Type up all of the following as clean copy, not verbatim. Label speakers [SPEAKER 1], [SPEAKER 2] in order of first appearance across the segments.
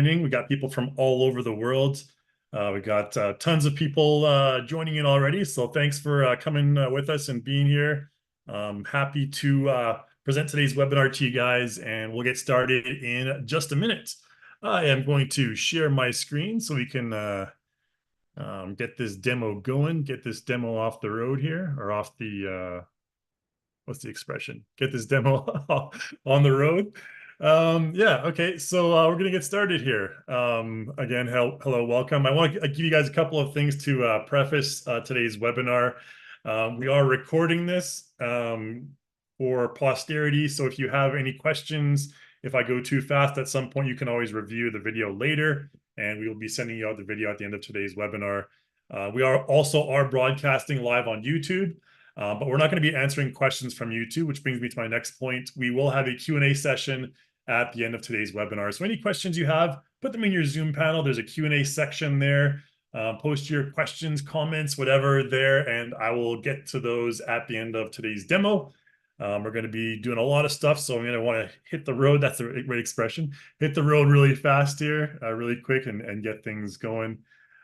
[SPEAKER 1] joining. We got people from all over the world. We got tons of people joining in already. So thanks for coming with us and being here. Happy to present today's webinar to you guys, and we'll get started in just a minute. I am going to share my screen so we can get this demo going, get this demo off the road here, or off the, what's the expression? Get this demo on the road. Yeah, okay, so we're gonna get started here. Again, hello, welcome. I want to give you guys a couple of things to preface today's webinar. We are recording this for posterity, so if you have any questions, if I go too fast at some point, you can always review the video later, and we will be sending you out the video at the end of today's webinar. We are also broadcasting live on YouTube. But we're not going to be answering questions from YouTube, which brings me to my next point. We will have a Q&A session at the end of today's webinar. So any questions you have, put them in your Zoom panel. There's a Q&A section there. Post your questions, comments, whatever there, and I will get to those at the end of today's demo. We're going to be doing a lot of stuff, so I'm going to want to hit the road. That's a great expression. Hit the road really fast here, really quick, and get things going.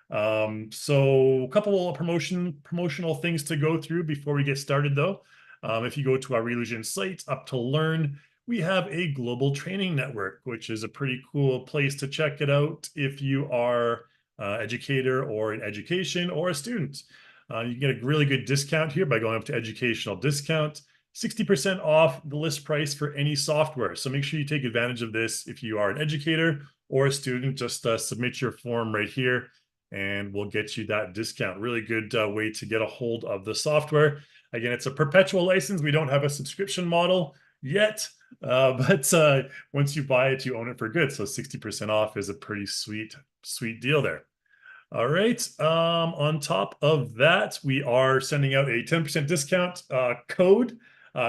[SPEAKER 1] So a couple of promotional things to go through before we get started though. If you go to our Reallusion site, up to learn, we have a global training network, which is a pretty cool place to check it out if you are an educator or in education or a student. You can get a really good discount here by going up to educational discount, 60% off the list price for any software. So make sure you take advantage of this if you are an educator or a student. Just submit your form right here, and we'll get you that discount. Really good way to get a hold of the software. Again, it's a perpetual license. We don't have a subscription model yet, but once you buy it, you own it for good. So 60% off is a pretty sweet deal there. All right. On top of that, we are sending out a 10% discount code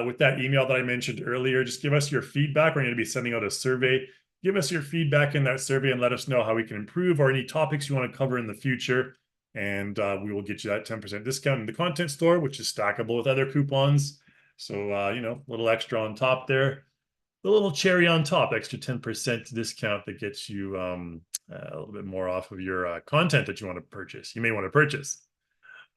[SPEAKER 1] with that email that I mentioned earlier. Just give us your feedback. We're going to be sending out a survey. Give us your feedback in that survey and let us know how we can improve or any topics you want to cover in the future. And we will get you that 10% discount in the content store, which is stackable with other coupons. So, you know, a little extra on top there. The little cherry on top, extra 10% discount that gets you a little bit more off of your content that you want to purchase. You may want to purchase.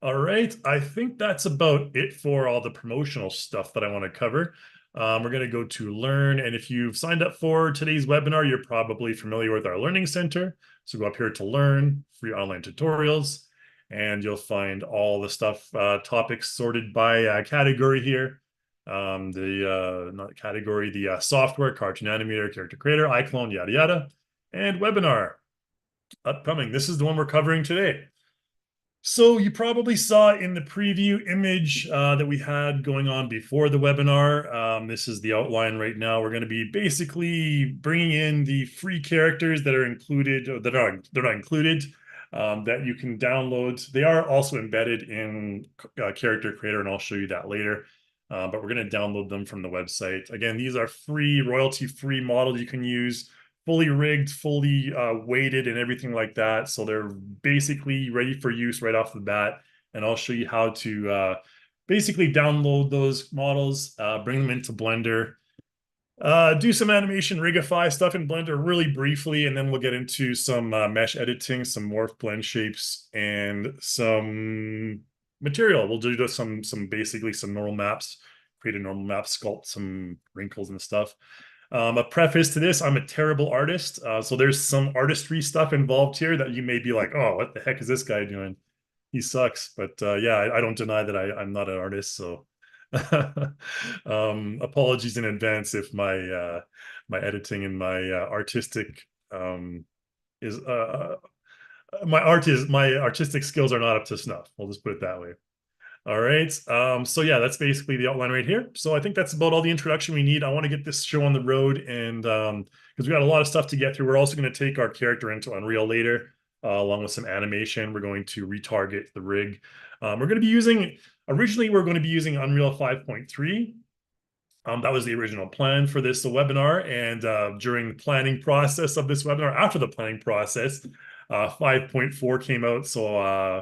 [SPEAKER 1] All right, I think that's about it for all the promotional stuff that I want to cover. We're going to go to learn. And if you've signed up for today's webinar, you're probably familiar with our Learning Center. So go up here to learn, free online tutorials, and you'll find all the stuff, topics sorted by category here. Not category, the software, cartoon animator, character creator, iClone, yada, yada, and webinar upcoming. This is the one we're covering today. So you probably saw in the preview image that we had going on before the webinar. This is the outline right now. We're going to be basically bringing in the free characters that are included, or that are not included, that you can download. They are also embedded in Character Creator, and I'll show you that later. But we're going to download them from the website. Again, these are free, royalty-free models you can use. Fully rigged, fully weighted, and everything like that. So they're basically ready for use right off the bat. And I'll show you how to basically download those models, bring them into Blender, do some animation rigify stuff in Blender really briefly, and then we'll get into some mesh editing, some morph blend shapes, and some material. We'll do basically some normal maps, create a normal map, sculpt some wrinkles and stuff. A preface to this, I'm a terrible artist. So there's some artistry stuff involved here that you may be like, oh, what the heck is this guy doing? He sucks. But yeah, I don't deny that I'm not an artist. So apologies in advance if my editing and my artistic is my artistic skills are not up to snuff. We'll just put it that way. All right. So yeah, that's basically the outline right here. So I think that's about all the introduction we need. I want to get this show on the road, and because we got a lot of stuff to get through. We're also going to take our character into Unreal later, along with some animation. We're going to retarget the rig. We're going to be using, originally we're going to be using Unreal 5.3. That was the original plan for this webinar, and during the planning process of this webinar, after the planning process, 5.4 came out. So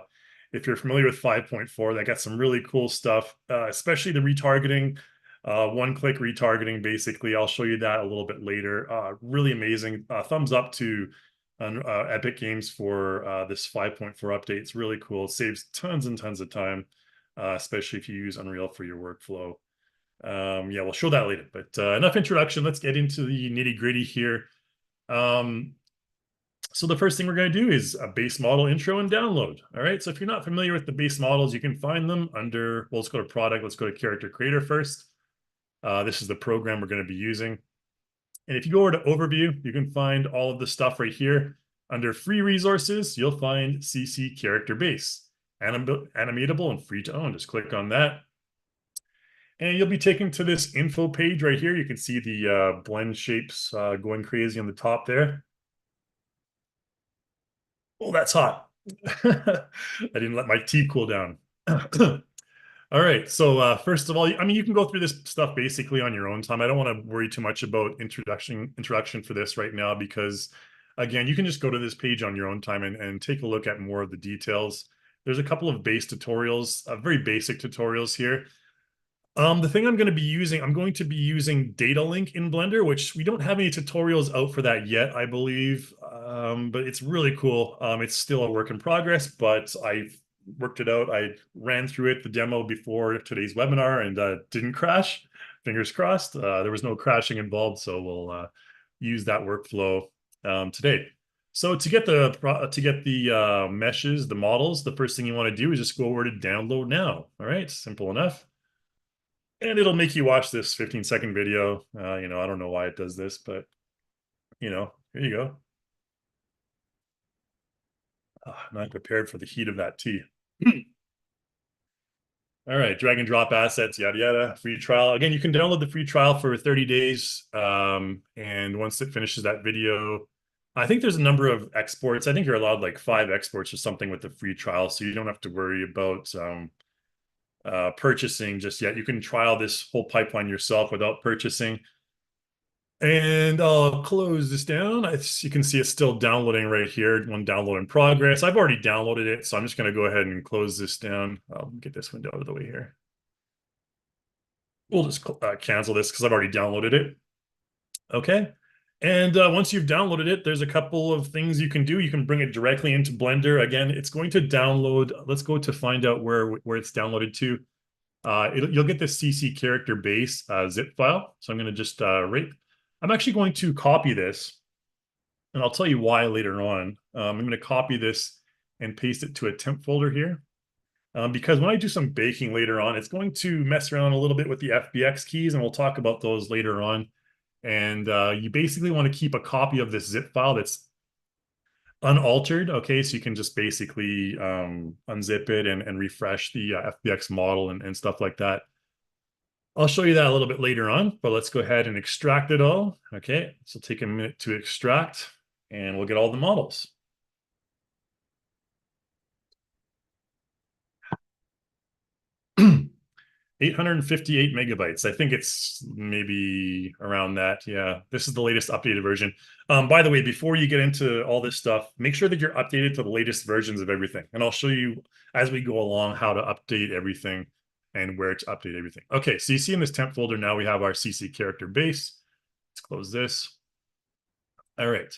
[SPEAKER 1] if you're familiar with 5.4, that got some really cool stuff, especially the retargeting, one-click retargeting, basically. I'll show you that a little bit later. Really amazing. Thumbs up to on Epic Games for this 5.4 update. It's really cool. It saves tons and tons of time, especially if you use Unreal for your workflow. Yeah, we'll show that later, but enough introduction. Let's get into the nitty gritty here. So the first thing we're going to do is a base model intro and download. All right, so if you're not familiar with the base models, you can find them under, well, let's go to product. Let's go to character creator first. This is the program we're going to be using. And if you go over to overview, you can find all of the stuff right here. Under free resources, you'll find CC character base, animatable and free to own. Just click on that. And you'll be taken to this info page right here. You can see the blend shapes going crazy on the top there. Oh, that's hot. I didn't let my tea cool down. All right, so first of all, I mean, you can go through this stuff basically on your own time. I don't want to worry too much about introduction for this right now because, again, you can just go to this page on your own time and take a look at more of the details. There's a couple of base tutorials, very basic tutorials here. The thing I'm going to be using Data Link in Blender, which we don't have any tutorials out for that yet, I believe, but it's really cool. It's still a work in progress, but I've worked it out. I ran through it, the demo before today's webinar, and didn't crash. Fingers crossed. There was no crashing involved, so we'll use that workflow today. So to get the meshes, the models, the first thing you want to do is just go over to download now. All right, simple enough. And it'll make you watch this 15-second video. I don't know why it does this, but here you go. I'm not prepared for the heat of that tea. All right, drag and drop assets, yada, yada, free trial. Again, you can download the free trial for 30 days. And once it finishes that video, I think there's a number of exports. I think you're allowed like 5 exports or something with the free trial. So you don't have to worry about purchasing just yet. You can trial this whole pipeline yourself without purchasing. And I'll close this down. You can see it's still downloading right here. One download in progress. I've already downloaded it, so I'm just going to go ahead and close this down. I'll get this window out of the way here. We'll just cancel this because I've already downloaded it. Okay. And once you've downloaded it, there's a couple of things you can do. You can bring it directly into Blender. Again, it's going to download. Let's go to find out where it's downloaded to. You'll get this CC character base zip file. So I'm going to just I'm actually going to copy this, and I'll tell you why later on. I'm going to copy this and paste it to a temp folder here. Because when I do some baking later on, it's going to mess around a little bit with the FBX keys, and we'll talk about those later on. And you basically want to keep a copy of this zip file that's unaltered. Okay, so you can just basically unzip it and refresh the FBX model and stuff like that. I'll show you that a little bit later on, but let's go ahead and extract it all. Okay, so take a minute to extract, and we'll get all the models. 858 megabytes. I think it's maybe around that. Yeah, this is the latest updated version. By the way, before you get into all this stuff, make sure that you're updated to the latest versions of everything. And I'll show you as we go along how to update everything and where to update everything. Okay, so you see in this temp folder now we have our CC character base. Let's close this. All right.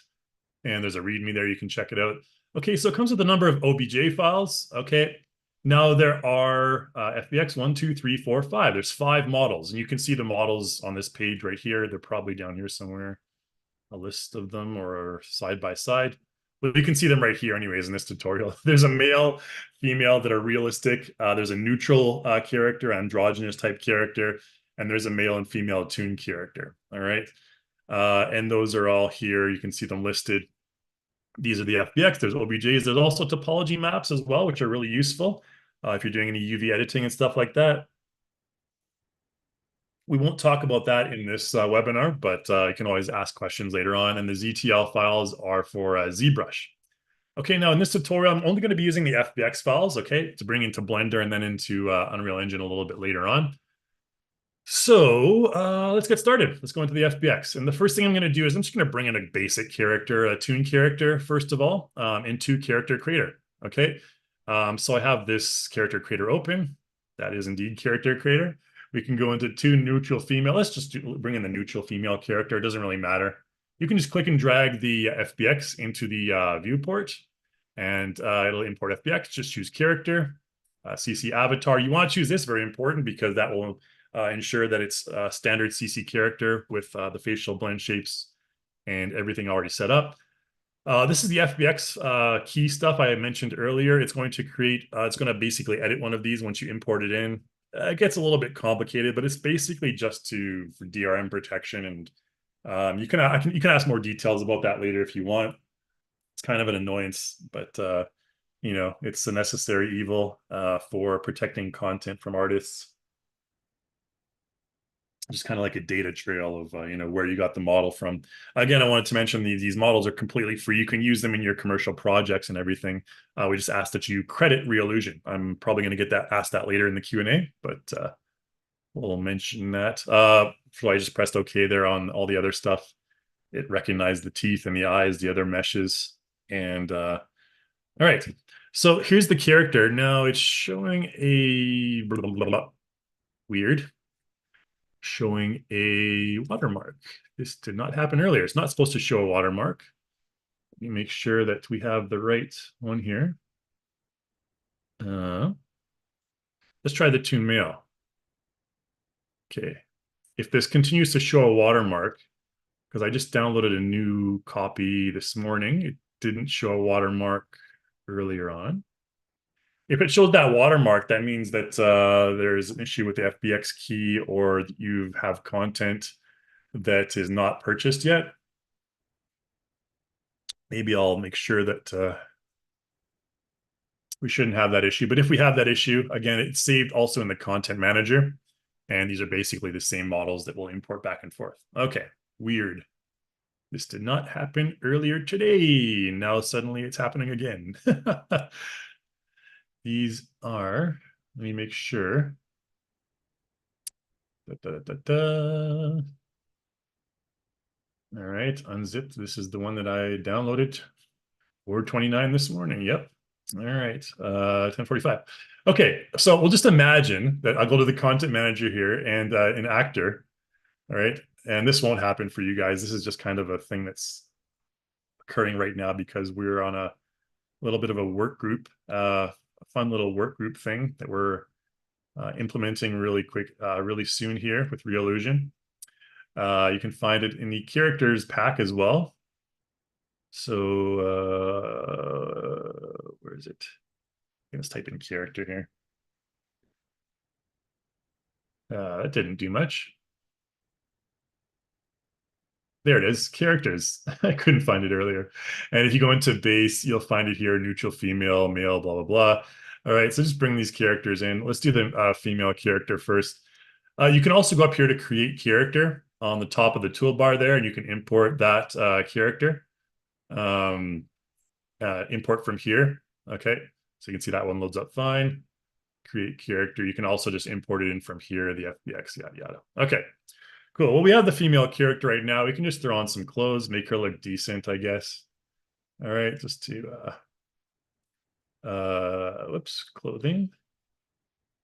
[SPEAKER 1] And there's a README there. You can check it out. Okay, so it comes with a number of OBJ files. Okay. Now there are FBX 1, 2, 3, 4, 5. There's 5 models, and you can see the models on this page right here. They're probably down here somewhere, a list of them, or side by side. But you can see them right here anyways in this tutorial. There's a male, female that are realistic. There's a neutral character, androgynous type character, and there's a male and female toon character. All right. And those are all here. You can see them listed. These are the FBX. There's OBJs. There's also topology maps as well, which are really useful if you're doing any UV editing and stuff like that. We won't talk about that in this webinar, but you can always ask questions later on. And the ZTL files are for ZBrush. Okay, now in this tutorial, I'm only going to be using the FBX files, okay, to bring into Blender and then into Unreal Engine a little bit later on. So let's get started. Let's go into the FBX. And the first thing I'm going to do is I'm just going to bring in a basic character, a toon character, first of all, into Character Creator. Okay, so I have this Character Creator open. That is indeed Character Creator. We can go into toon neutral female. Let's just bring in the neutral female character. It doesn't really matter. you can just click and drag the FBX into the viewport, and it'll import FBX. Just choose character, CC avatar. You want to choose this, very important, because that will ensure that it's standard CC character with the facial blend shapes and everything already set up. This is the FBX key stuff I mentioned earlier. It's going to create, it's going to basically edit one of these once you import it in. It gets a little bit complicated, but it's basically just for DRM protection. And you can ask more details about that later if you want. It's kind of an annoyance, but you know, it's a necessary evil for protecting content from artists. Just kind of like a data trail of you know, where you got the model from. Again, I wanted to mention these models are completely free. You can use them in your commercial projects and everything. We just ask that you credit Reallusion. I'm probably going to get asked that later in the Q&A, but we'll mention that. So I just pressed OK there on all the other stuff. It recognized the teeth and the eyes, the other meshes, and all right. So here's the character. Now it's showing a blah, blah, blah, blah. Weird. Showing a watermark. This did not happen earlier. It's not supposed to show a watermark. Let me make sure that we have the right one here. Let's try the toon male. Okay. If this continues to show a watermark, because I just downloaded a new copy this morning, it didn't show a watermark earlier on. If it shows that watermark, that means that there's an issue with the FBX key, or you have content that is not purchased yet. Maybe I'll make sure that we shouldn't have that issue. But if we have that issue, again, it's saved also in the content manager. And these are basically the same models that we'll import back and forth. Okay, weird. This did not happen earlier today. Now suddenly it's happening again. These are, let me make sure. All right, unzipped. This is the one that I downloaded. 429 this morning. Yep. All right, 10:45. Okay, so we'll just imagine that I'll go to the content manager here and an actor. All right, and this won't happen for you guys. This is just kind of a thing that's occurring right now because we're on a little bit of a work group, a fun little work group thing that we're implementing really soon here with Reallusion. You can find it in the characters pack as well. So where is it? Let's type in character here. That didn't do much. There it is, characters. I couldn't find it earlier. And if you go into base, you'll find it here, neutral, female, male, blah, blah, blah. All right, so just bring these characters in. Let's do the female character first. You can also go up here to create character on the top of the toolbar there, and you can import that character. Import from here. Okay, so you can see that one loads up fine. Create character. You can also just import it in from here, the FBX, yada, yada. Okay, cool. Well, we have the female character right now. We can just throw on some clothes, make her look decent, I guess. All right, just to, whoops, clothing.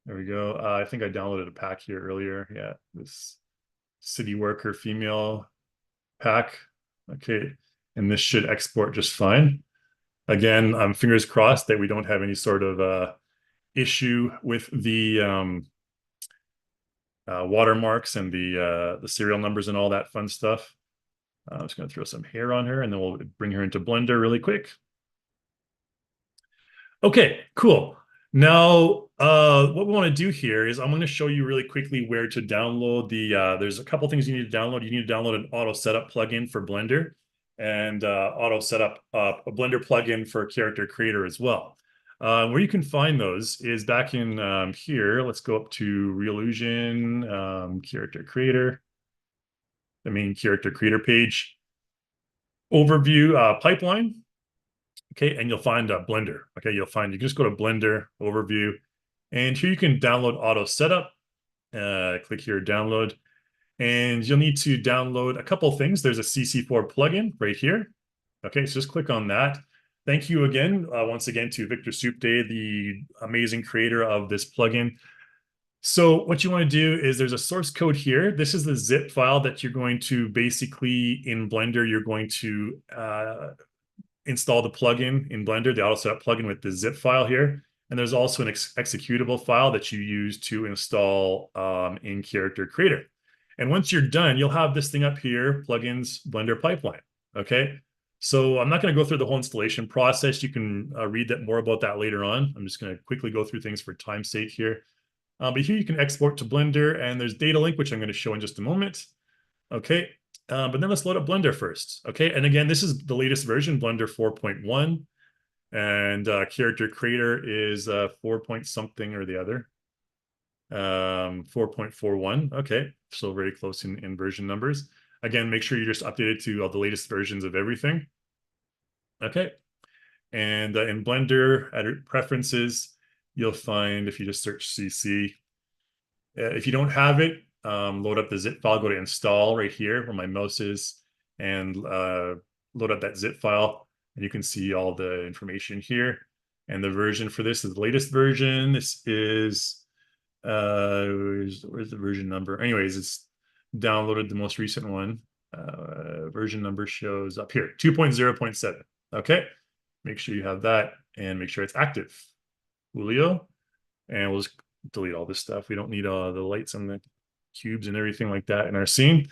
[SPEAKER 1] There we go. I think I downloaded a pack here earlier. Yeah, this city worker female pack. Okay, and this should export just fine. Again, fingers crossed that we don't have any sort of issue with the watermarks and the serial numbers and all that fun stuff. I'm just going to throw some hair on her, and then we'll bring her into Blender really quick. Okay, cool. Now, what we want to do here is I'm going to show you really quickly where to download there's a couple things you need to download. You need to download an auto setup plugin for Blender, and auto setup a Blender plugin for Character Creator as well. Where you can find those is back in here. Let's go up to Reallusion, Character Creator, the main Character Creator page. Overview pipeline. Okay, and you'll find Blender. Okay, you can just go to Blender overview, and here you can download auto setup. Click here, download, and you'll need to download a couple things. There's a CC4 plugin right here. Okay, so just click on that. Thank you again, once again, to Victor Soupday, the amazing creator of this plugin. So what you want to do is there's a source code here. This is the zip file that you're going to basically in Blender, you're going to install the plugin in Blender, the auto setup plugin with the zip file here. And there's also an executable file that you use to install in Character Creator. And once you're done, you'll have this thing up here, plugins, Blender pipeline. Okay. So I'm not going to go through the whole installation process. You can read that more about that later on. I'm just going to quickly go through things for time's sake here. But here you can export to Blender, and there's data link, which I'm going to show in just a moment. Okay, but then let's load up Blender first. Okay, and again, this is the latest version, Blender 4.1, and Character Creator is 4 point something or the other. 4.41. Okay, so very close in version numbers. Again, make sure you're just updated to all the latest versions of everything. Okay, and in Blender, at preferences, you'll find if you just search CC. If you don't have it, load up the zip file, go to install right here where my mouse is, and load up that zip file, and you can see all the information here. And the version for this is the latest version. This is, where's the version number? Anyways, it's downloaded the most recent one. Version number shows up here, 2.0.7. Okay, make sure you have that and make sure it's active. Julio, and we'll just delete all this stuff. We don't need the lights and the cubes and everything like that in our scene.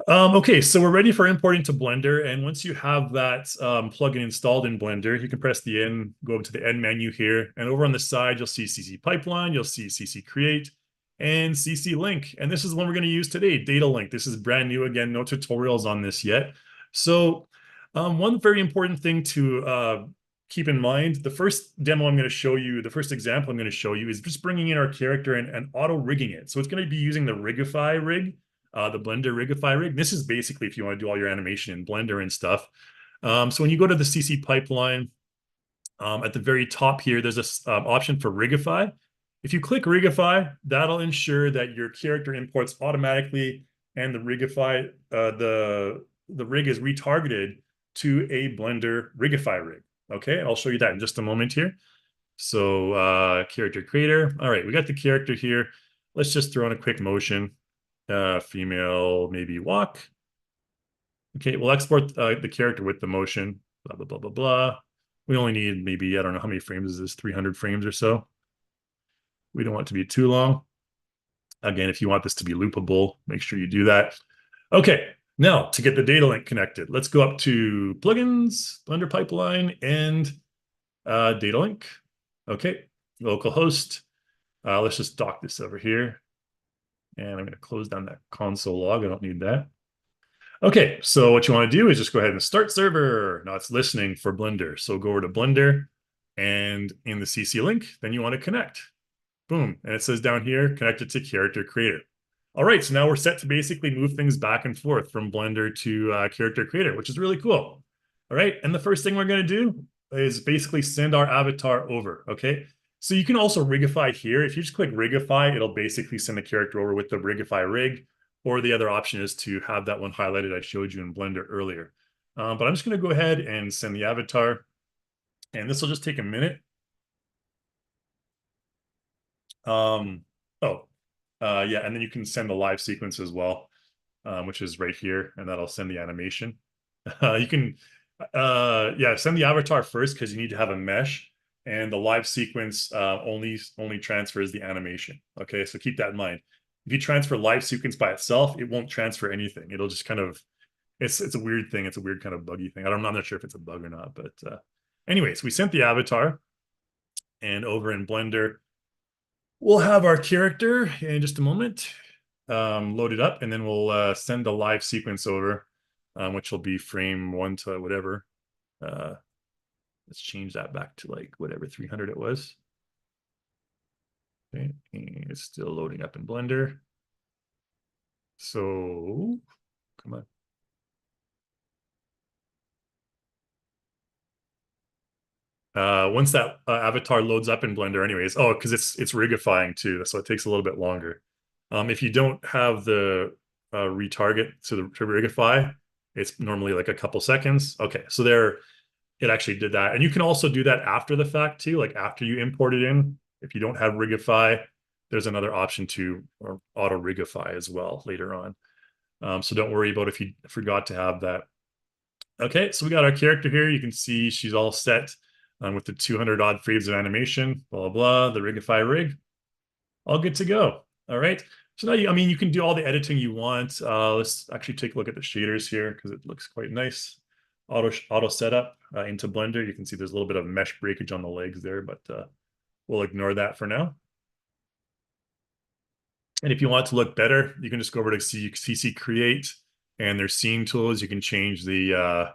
[SPEAKER 1] Okay, so we're ready for importing to Blender. And once you have that plugin installed in Blender, you can press the N, go to the N menu here. And over on the side, you'll see CC Pipeline, you'll see CC Create, and CC Link. And this is the one we're going to use today, Data Link. This is brand new. Again, no tutorials on this yet. So one very important thing to keep in mind, the first demo I'm going to show you, the first example I'm going to show you is just bringing in our character and auto rigging it. So it's going to be using the Rigify rig, the Blender Rigify rig. This is basically if you want to do all your animation in Blender and stuff. So when you go to the CC pipeline, at the very top here, there's this option for Rigify. If you click Rigify, that'll ensure that your character imports automatically and the Rigify, the rig is retargeted to a Blender Rigify rig. Okay, I'll show you that in just a moment here. So character creator. All right, we got the character here. Let's just throw in a quick motion. Female, maybe walk. Okay, we'll export the character with the motion. Blah, blah, blah, blah, blah. We only need maybe, I don't know how many frames is this, 300 frames or so. We don't want it to be too long. Again, if you want this to be loopable, make sure you do that. Okay, now to get the data link connected, let's go up to plugins, Blender pipeline, and data link. Okay, localhost. Let's just dock this over here. And I'm going to close down that console log. I don't need that. Okay, so what you want to do is just go ahead and start server. Now it's listening for Blender. So go over to Blender and in the CC link, then you want to connect. Boom. And it says down here, connected to Character Creator. All right, so now we're set to basically move things back and forth from Blender to Character Creator, which is really cool. All right, and the first thing we're going to do is basically send our avatar over, okay? So you can also rigify here. If you just click rigify, it'll basically send the character over with the rigify rig, or the other option is to have that one highlighted I showed you in Blender earlier. But I'm just going to go ahead and send the avatar, and this will just take a minute. Yeah, and then you can send the live sequence as well, which is right here, and that'll send the animation. You can, yeah, send the avatar first because you need to have a mesh, and the live sequence only transfers the animation. Okay, so keep that in mind. If you transfer live sequence by itself, it won't transfer anything. It'll just kind of, it's a weird thing. It's a weird kind of buggy thing. I'm not sure if it's a bug or not, but anyways, we sent the avatar, and over in Blender, we'll have our character in just a moment loaded up, and then we'll send the live sequence over, which will be frame 1 to whatever. Let's change that back to like whatever 300 it was. Okay, and it's still loading up in Blender. So, come on. Once that avatar loads up in Blender anyways, oh, because it's rigifying too, so it takes a little bit longer. If you don't have the retarget to rigify, it's normally like a couple seconds. Okay, so there, it actually did that. And you can also do that after the fact too, like after you import it in. If you don't have rigify, there's another option to auto rigify as well later on. So don't worry about if you forgot to have that. Okay, so we got our character here. You can see she's all set with the 200 odd frames of animation, blah, blah, blah, the rigify rig, all good to go. All right. So now, I mean, you can do all the editing you want. Let's actually take a look at the shaders here because it looks quite nice. Auto setup into Blender. You can see there's a little bit of mesh breakage on the legs there, but we'll ignore that for now. And if you want it to look better, you can just go over to CC Create, and there's scene tools. You can change the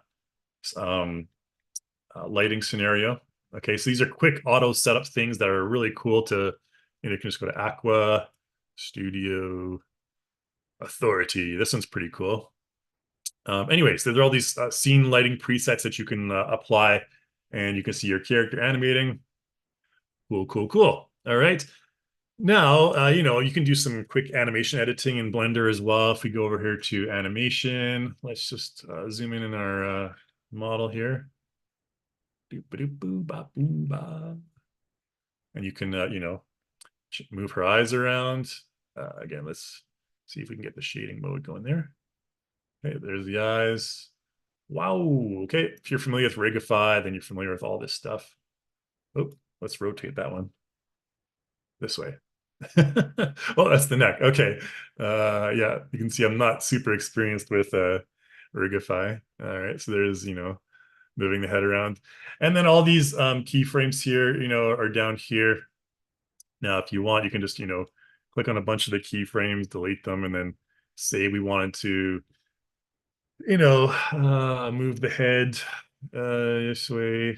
[SPEAKER 1] lighting scenario. Okay, so these are quick auto setup things that are really cool to, you can just go to Aqua, Studio, Authority. This one's pretty cool. Anyways, there are all these scene lighting presets that you can apply, and you can see your character animating. Cool, cool, cool. All right. Now, you can do some quick animation editing in Blender as well. If we go over here to animation, let's just zoom in our model here. And you can, move her eyes around. Again, let's see if we can get the shading mode going there. Okay, there's the eyes. Wow. Okay, if you're familiar with Rigify, then you're familiar with all this stuff. Oh, let's rotate that one this way. Well, that's the neck. Okay. Yeah, you can see I'm not super experienced with Rigify. All right, so there's, moving the head around. And then all these keyframes here, are down here. Now, if you want, you can just, click on a bunch of the keyframes, delete them, and then say we wanted to, move the head this way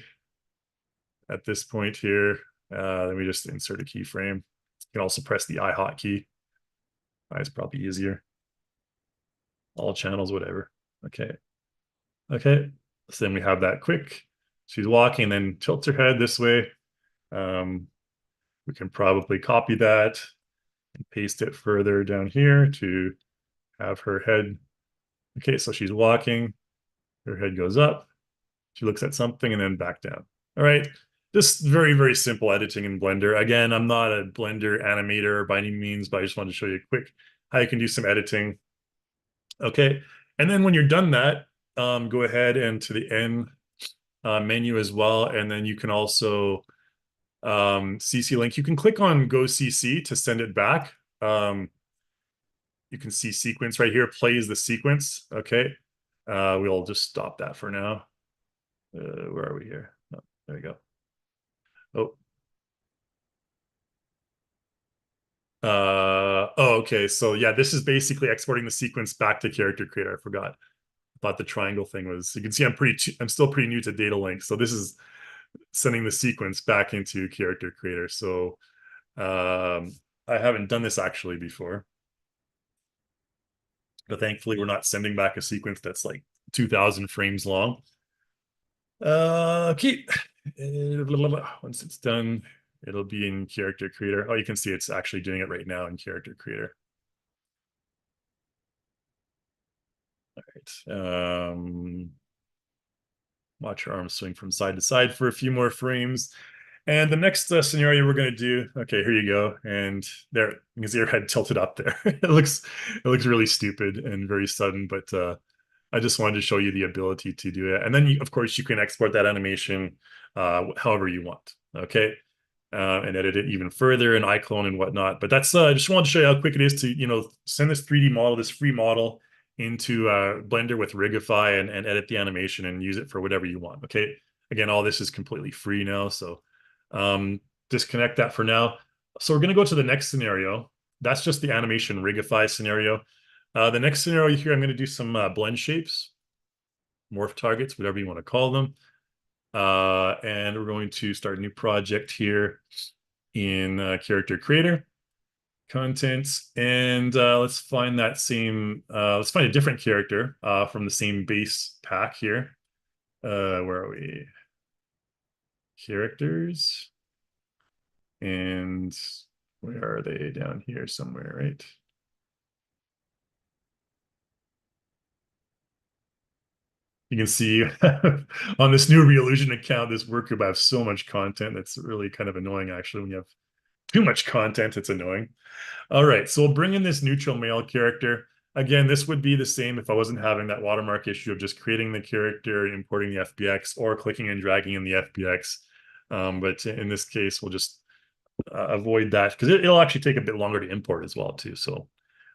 [SPEAKER 1] at this point here. Then we just insert a keyframe. You can also press the I hotkey. It's probably easier. All channels, whatever. Okay. Okay. So then we have that quick. She's walking, then tilts her head this way. We can probably copy that and paste it further down here to have her head. Okay, so she's walking. Her head goes up. She looks at something and then back down. All right. Just very, very simple editing in Blender. Again, I'm not a Blender animator by any means, but I just wanted to show you quick how you can do some editing. Okay. And then when you're done that, go ahead and to the N menu as well. And then you can also CC link. You can click on Go CC to send it back. You can see sequence right here, plays the sequence. Okay. We'll just stop that for now. Where are we here? Oh, there we go. Oh. Okay. So yeah, this is basically exporting the sequence back to Character Creator. I forgot. I thought the triangle thing was, you can see I'm still pretty new to data link. So this is sending the sequence back into Character Creator. So I haven't done this actually before. But thankfully we're not sending back a sequence that's like 2000 frames long. Okay. Once it's done, it'll be in Character Creator. Oh, you can see it's actually doing it right now in Character Creator. All right. Watch your arms swing from side to side for a few more frames. And the next scenario we're going to do, okay, here you go. And there, you can see your head tilted up there. It looks really stupid and very sudden, but I just wanted to show you the ability to do it. And then, of course, you can export that animation however you want, okay? And edit it even further in iClone and whatnot. But that's, I just wanted to show you how quick it is to, send this 3D model, this free model into Blender with Rigify and edit the animation and use it for whatever you want, okay? Again, all this is completely free now, so disconnect that for now. So we're going to go to the next scenario. That's just the animation Rigify scenario. The next scenario here, I'm going to do some blend shapes, morph targets, whatever you want to call them. And we're going to start a new project here in Character Creator, Contents, and let's find that same, let's find a different character from the same base pack here. Where are we? Characters. And where are they? Down here somewhere, right? You can see on this new Reallusion account, this work group, I have so much content that's really kind of annoying actually when you have Too much content, it's annoying. All right, so we'll bring in this neutral male character. Again, this would be the same if I wasn't having that watermark issue of just creating the character, importing the FBX, or clicking and dragging in the FBX. But in this case, we'll just avoid that because it'll actually take a bit longer to import as well too. So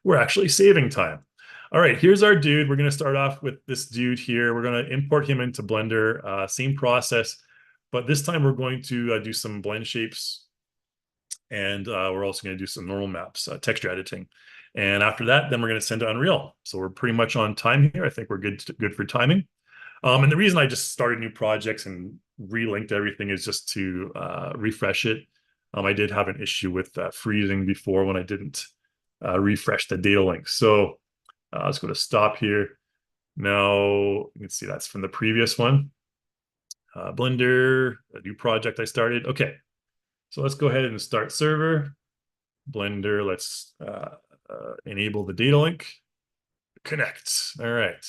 [SPEAKER 1] we're actually saving time. All right, here's our dude. We're going to start off with this dude here. We're going to import him into Blender. Same process, but this time we're going to do some blend shapes, and we're also going to do some normal maps, texture editing. And after that, then we're going to send to Unreal. So we're pretty much on time here. I think we're good for timing. And the reason I just started new projects and relinked everything is just to refresh it. I did have an issue with freezing before when I didn't refresh the data link. So let's go to stop here. Now you can see that's from the previous one. Blender, a new project I started. Okay, so let's go ahead and start server. Blender, let's enable the data link. Connect. All right.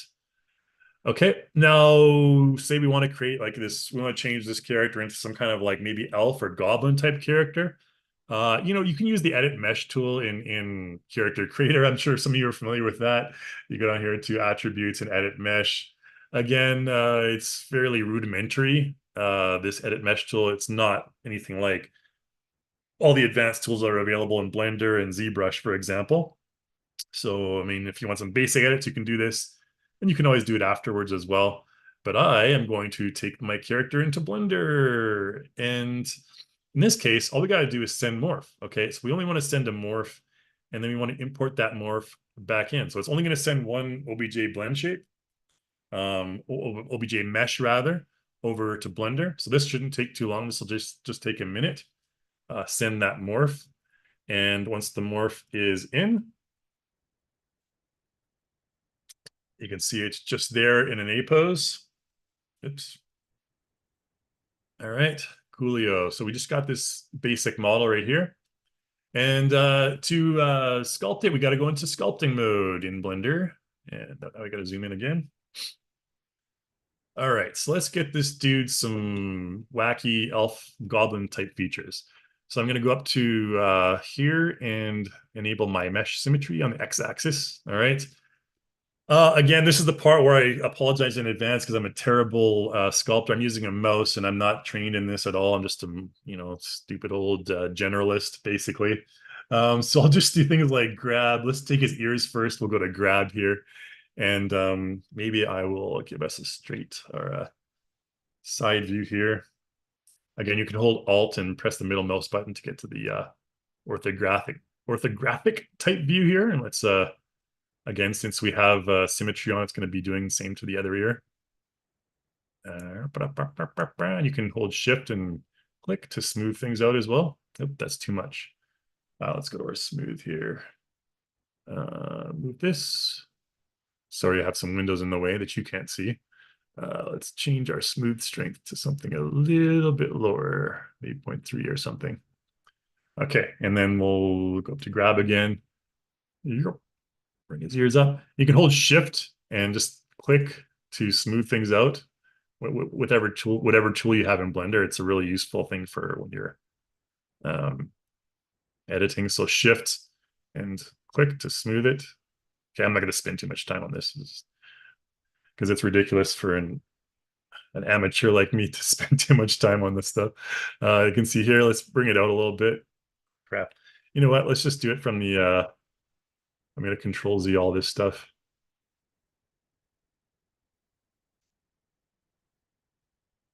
[SPEAKER 1] Okay, now say we want to create like this, we want to change this character into some kind of like maybe elf or goblin type character. You can use the edit mesh tool in character creator. I'm sure some of you are familiar with that. You go down here to attributes and edit mesh. Again, it's fairly rudimentary. This edit mesh tool, it's not anything like all the advanced tools that are available in Blender and ZBrush, for example. So, I mean, if you want some basic edits, you can do this, and you can always do it afterwards as well. But I am going to take my character into Blender. And in this case, all we got to do is send morph. Okay, so we only want to send a morph, and then we want to import that morph back in. So it's only going to send one OBJ blend shape, OBJ mesh rather, over to Blender. So this shouldn't take too long. This will just take a minute. Send that morph. And once the morph is in, you can see it's just there in an A pose. Oops. All right, coolio. So we just got this basic model right here. And to sculpt it, we got to go into sculpting mode in Blender. And I got to zoom in again. All right, so let's get this dude some wacky elf goblin type features. So I'm going to go up to here and enable my mesh symmetry on the x-axis. All right. Again, this is the part where I apologize in advance because I'm a terrible sculptor. I'm using a mouse and I'm not trained in this at all. I'm just a stupid old generalist, basically. So I'll just do things like grab. Let's take his ears first. We'll go to grab here. And maybe I will give us a straight or a side view here. Again, you can hold Alt and press the middle mouse button to get to the orthographic type view here. And let's again, since we have symmetry on, it's going to be doing the same to the other ear. And you can hold Shift and click to smooth things out as well. Nope, that's too much. Let's go to our smooth here. Move this. Sorry, I have some windows in the way that you can't see. Let's change our smooth strength to something a little bit lower, maybe 0.3 or something. Okay, and then we'll go up to grab again. Bring his ears up. You can hold Shift and just click to smooth things out. Whatever tool you have in Blender, it's a really useful thing for when you're editing. So Shift and click to smooth it. Okay, I'm not going to spend too much time on this because it's ridiculous for an amateur like me to spend too much time on this stuff. You can see here, let's bring it out a little bit. Crap. You know what? Let's just do it from the, I'm going to Control Z all this stuff.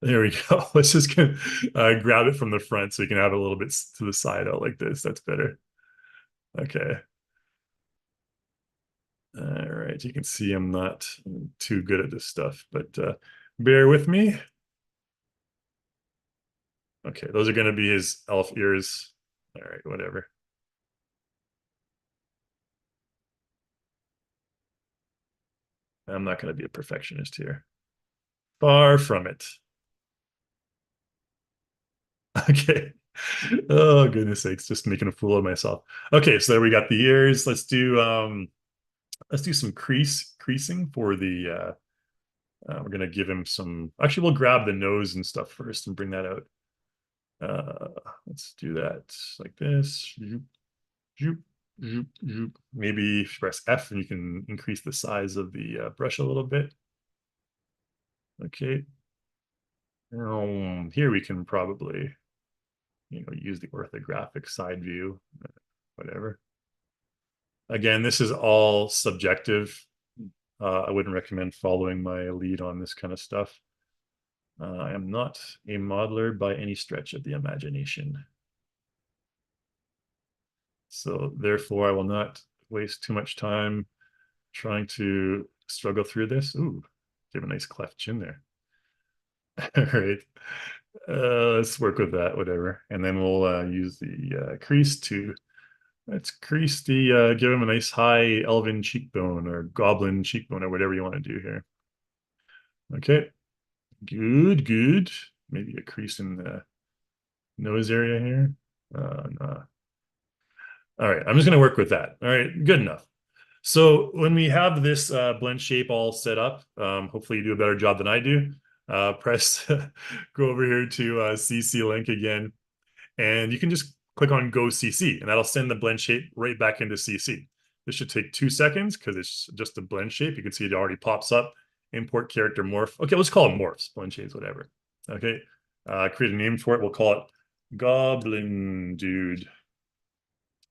[SPEAKER 1] There we go. Let's just grab it from the front so you can have it a little bit to the side out like this. That's better. Okay. All right. You can see I'm not too good at this stuff, but bear with me. Okay, those are going to be his elf ears. All right, whatever. I'm not going to be a perfectionist here. Far from it. Okay. Oh, goodness sakes, just making a fool of myself. Okay, so there we got the ears. Let's do some creasing for the we're gonna give him some, actually we'll grab the nose and stuff first and bring that out. Uh, let's do that like this. Zoop, zoop, zoop, zoop. Maybe if you press F and you can increase the size of the brush a little bit. Okay. Here we can probably, use the orthographic side view, whatever. Again, this is all subjective. I wouldn't recommend following my lead on this kind of stuff. I am not a modeler by any stretch of the imagination. So therefore, I will not waste too much time trying to struggle through this. Ooh, give a nice cleft chin there. All right. Let's work with that, whatever. And then we'll use the crease to, let's crease the, give him a nice high elven cheekbone or goblin cheekbone or whatever you want to do here. Okay, good, good. Maybe a crease in the nose area here. No. All right, I'm just going to work with that. All right, good enough. So when we have this blend shape all set up, hopefully you do a better job than I do. Press, go over here to CC link again, and you can just click on Go CC, and that'll send the blend shape right back into CC. This should take 2 seconds because it's just a blend shape. You can see it already pops up. Import character morph. Okay, let's call it morphs, blend shapes, whatever. Okay, create a name for it. We'll call it Goblin Dude.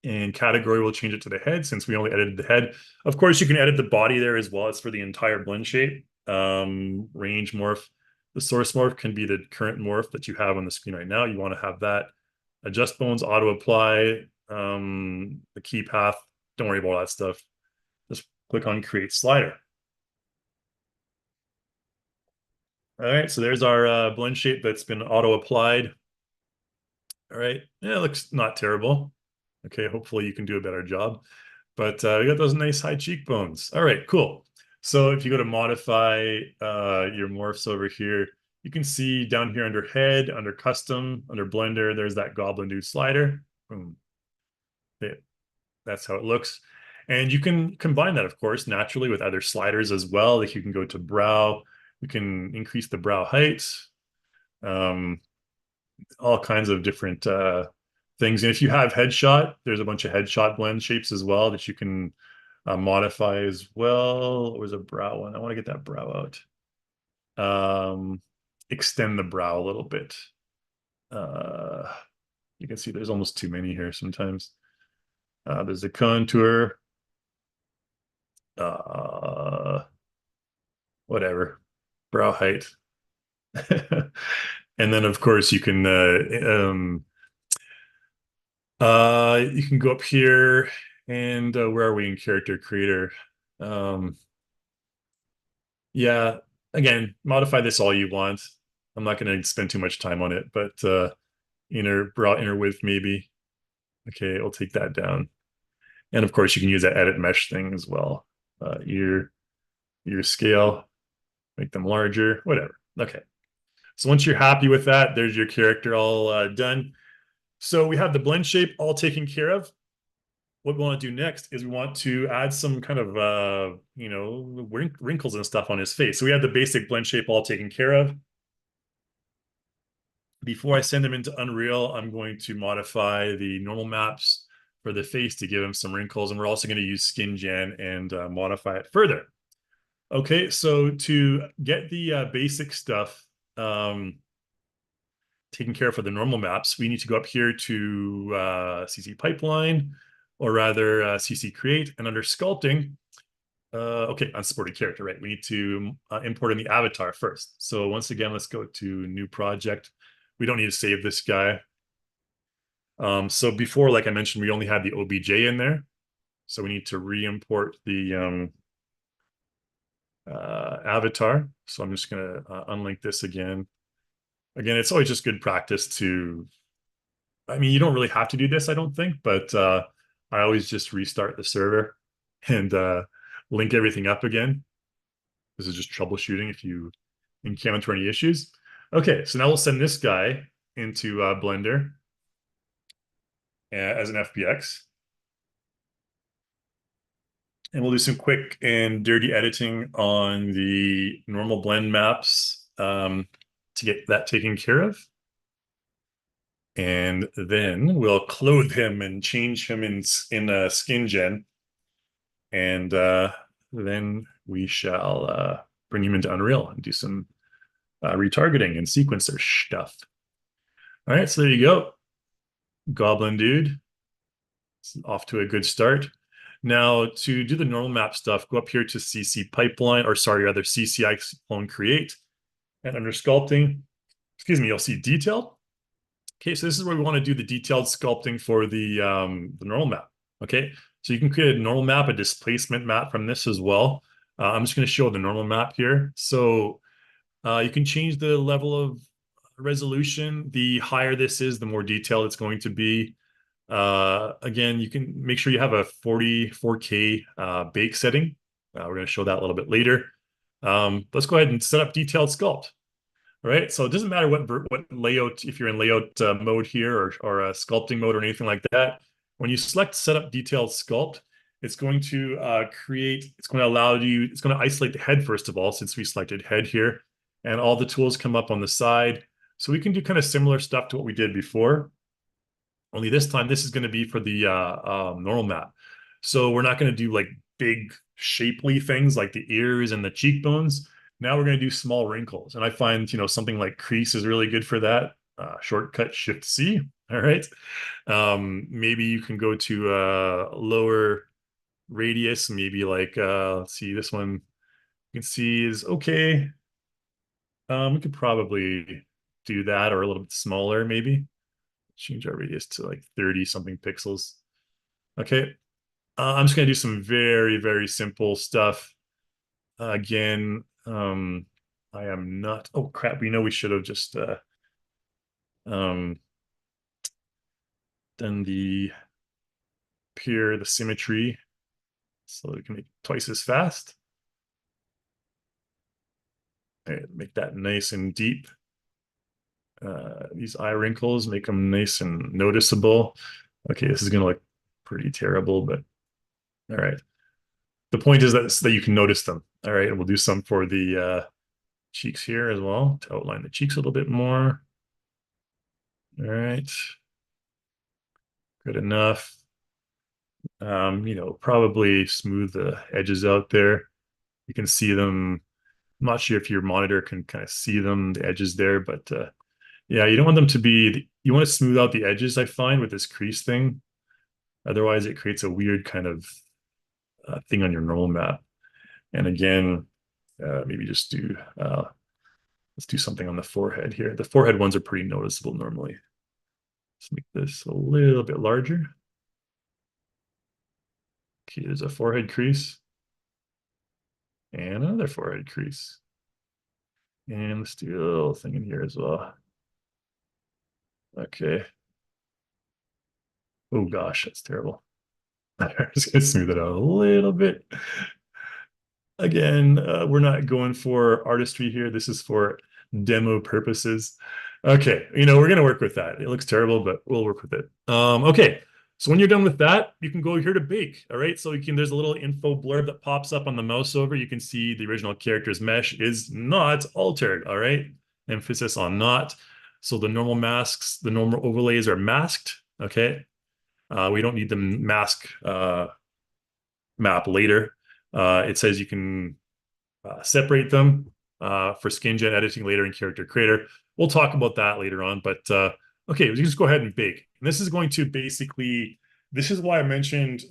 [SPEAKER 1] And category, will change it to the head since we only edited the head. Of course, you can edit the body there as well. It's for the entire blend shape. Range morph. The source morph can be the current morph that you have on the screen right now. You want to have that. Adjust bones, auto apply, the key path. Don't worry about all that stuff. Just click on create slider. All right, so there's our blend shape that's been auto applied. All right, yeah, it looks not terrible. Okay, hopefully you can do a better job. But we got those nice high cheekbones. All right, cool. So if you go to modify your morphs over here, you can see down here under head, under custom, under blender, there's that goblin dude slider. Boom. That's how it looks. And you can combine that, of course, naturally with other sliders as well. Like you can go to brow, you can increase the brow height, um, all kinds of different things. And if you have headshot, there's a bunch of headshot blend shapes as well that you can modify as well. Or was a brow one? I want to get that brow out. Extend the brow a little bit. Uh, you can see there's almost too many here sometimes. There's the contour. Whatever. Brow height. And then of course you can go up here and where are we in character creator? Um, yeah, again, modify this all you want. I'm not going to spend too much time on it, but inner width maybe. Okay, I'll take that down. And of course, you can use that edit mesh thing as well. Ear scale, make them larger, whatever. Okay. So once you're happy with that, there's your character all done. So we have the blend shape all taken care of. What we want to do next is we want to add some kind of, wrinkles and stuff on his face. So we have the basic blend shape all taken care of. Before I send them into Unreal, I'm going to modify the normal maps for the face to give him some wrinkles. And we're also going to use skin gen and modify it further. Okay, so to get the basic stuff taken care of for the normal maps, we need to go up here to CC pipeline, or rather CC create, and under sculpting, okay, unsupported character, right? We need to import in the avatar first. So once again, let's go to new project. We don't need to save this guy. So before, like I mentioned, we only had the OBJ in there. So we need to re-import the avatar. So I'm just going to unlink this again. Again, it's always just good practice to, I mean, you don't really have to do this, I don't think, but I always just restart the server and link everything up again. This is just troubleshooting if you encounter any issues. Okay, so now we'll send this guy into Blender as an FBX. And we'll do some quick and dirty editing on the normal blend maps to get that taken care of. And then we'll clothe him and change him in skin gen. And then we shall bring him into Unreal and do some retargeting and sequencer stuff. All right, so there you go. Goblin dude. It's off to a good start. Now, to do the normal map stuff, go up here to CC pipeline, or sorry, rather CC iClone create. And under sculpting, excuse me, you'll see detailed. Okay, so this is where we want to do the detailed sculpting for the normal map. Okay, so you can create a normal map, a displacement map from this as well. I'm just going to show the normal map here. So you can change the level of resolution. The higher this is, the more detailed it's going to be. Again, you can make sure you have a 44K bake setting. We're going to show that a little bit later. Let's go ahead and set up detailed sculpt. All right, so it doesn't matter what layout, if you're in layout mode here or sculpting mode or anything like that. When you select set up detailed sculpt, it's going to it's going to allow you, it's going to isolate the head first of all, since we selected head here, and all the tools come up on the side. So we can do kind of similar stuff to what we did before. Only this time, this is going to be for the normal map. So we're not going to do like big shapely things like the ears and the cheekbones. Now we're going to do small wrinkles. And I find, something like crease is really good for that. Shortcut Shift C. All right. Maybe you can go to lower radius. Maybe like, let's see, this one you can see is okay. We could probably do that, or a little bit smaller maybe. Change our radius to like 30 something pixels. Okay. I'm just going to do some very, very simple stuff. Again, I am not, oh crap, we should have just um, done the symmetry, so we can make twice as fast. All right, make that nice and deep. These eye wrinkles, make them nice and noticeable. Okay, this is going to look pretty terrible, but all right. The point is that you can notice them. All right, and we'll do some for the cheeks here as well to outline the cheeks a little bit more. All right, good enough. Probably smooth the edges out there. You can see them. I'm not sure if your monitor can kind of see them, the edges there, but yeah, you don't want them to be, you want to smooth out the edges, I find, with this crease thing. Otherwise, it creates a weird kind of thing on your normal map. And again, maybe just do, let's do something on the forehead here. The forehead ones are pretty noticeable normally. Let's make this a little bit larger. Okay, there's a forehead crease. And another forehead crease. And let's do a little thing in here as well. Okay. Oh gosh, that's terrible. I'm just gonna smooth it out a little bit. Again, we're not going for artistry here. This is for demo purposes. Okay, we're going to work with that. It looks terrible, but we'll work with it. Okay, so when you're done with that, you can go here to bake. All right, so there's a little info blurb that pops up on the mouse over. You can see the original character's mesh is not altered. All right, emphasis on not. So the normal masks, the normal overlays are masked. Okay, we don't need the mask map later. It says you can separate them for skin gen editing later in Character Creator. We'll talk about that later on, but okay, we just go ahead and bake. And this is going to basically, this is why I mentioned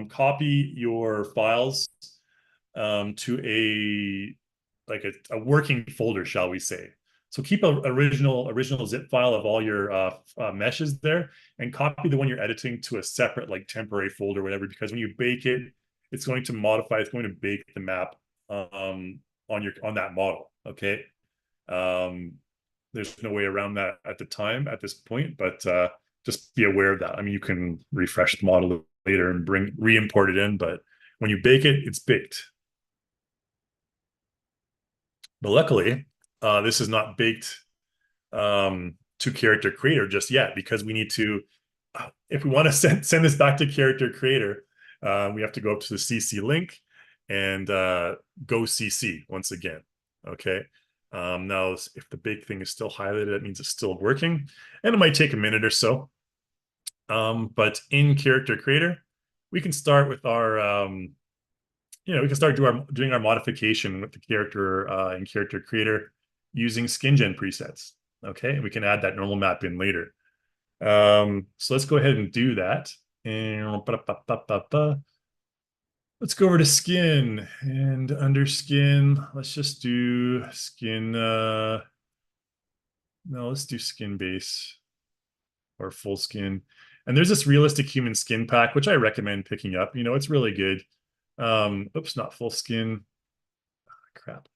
[SPEAKER 1] copy your files to a working folder, shall we say. So keep a original zip file of all your meshes there, and copy the one you're editing to a separate temporary folder, whatever, because when you bake it, it's going to modify, it's going to bake the map on that model. Okay. There's no way around that at this point, but just be aware of that. I mean, you can refresh the model later and re-import it in, but when you bake it, it's baked. But luckily, this is not baked to Character Creator just yet, because we need to, if we want to send this back to Character Creator, we have to go up to the CC link and go CC once again. Okay. Now, if the big thing is still highlighted, that means it's still working, and it might take a minute or so. But in Character Creator, we can start with our, we can start doing our modification with the character in Character Creator using skin gen presets. Okay, and we can add that normal map in later. So let's go ahead and do that. And let's go over to skin, and under skin, let's just do skin. No, let's do skin base or full skin. And there's this realistic human skin pack, which I recommend picking up. It's really good. Oops, not full skin. Crap.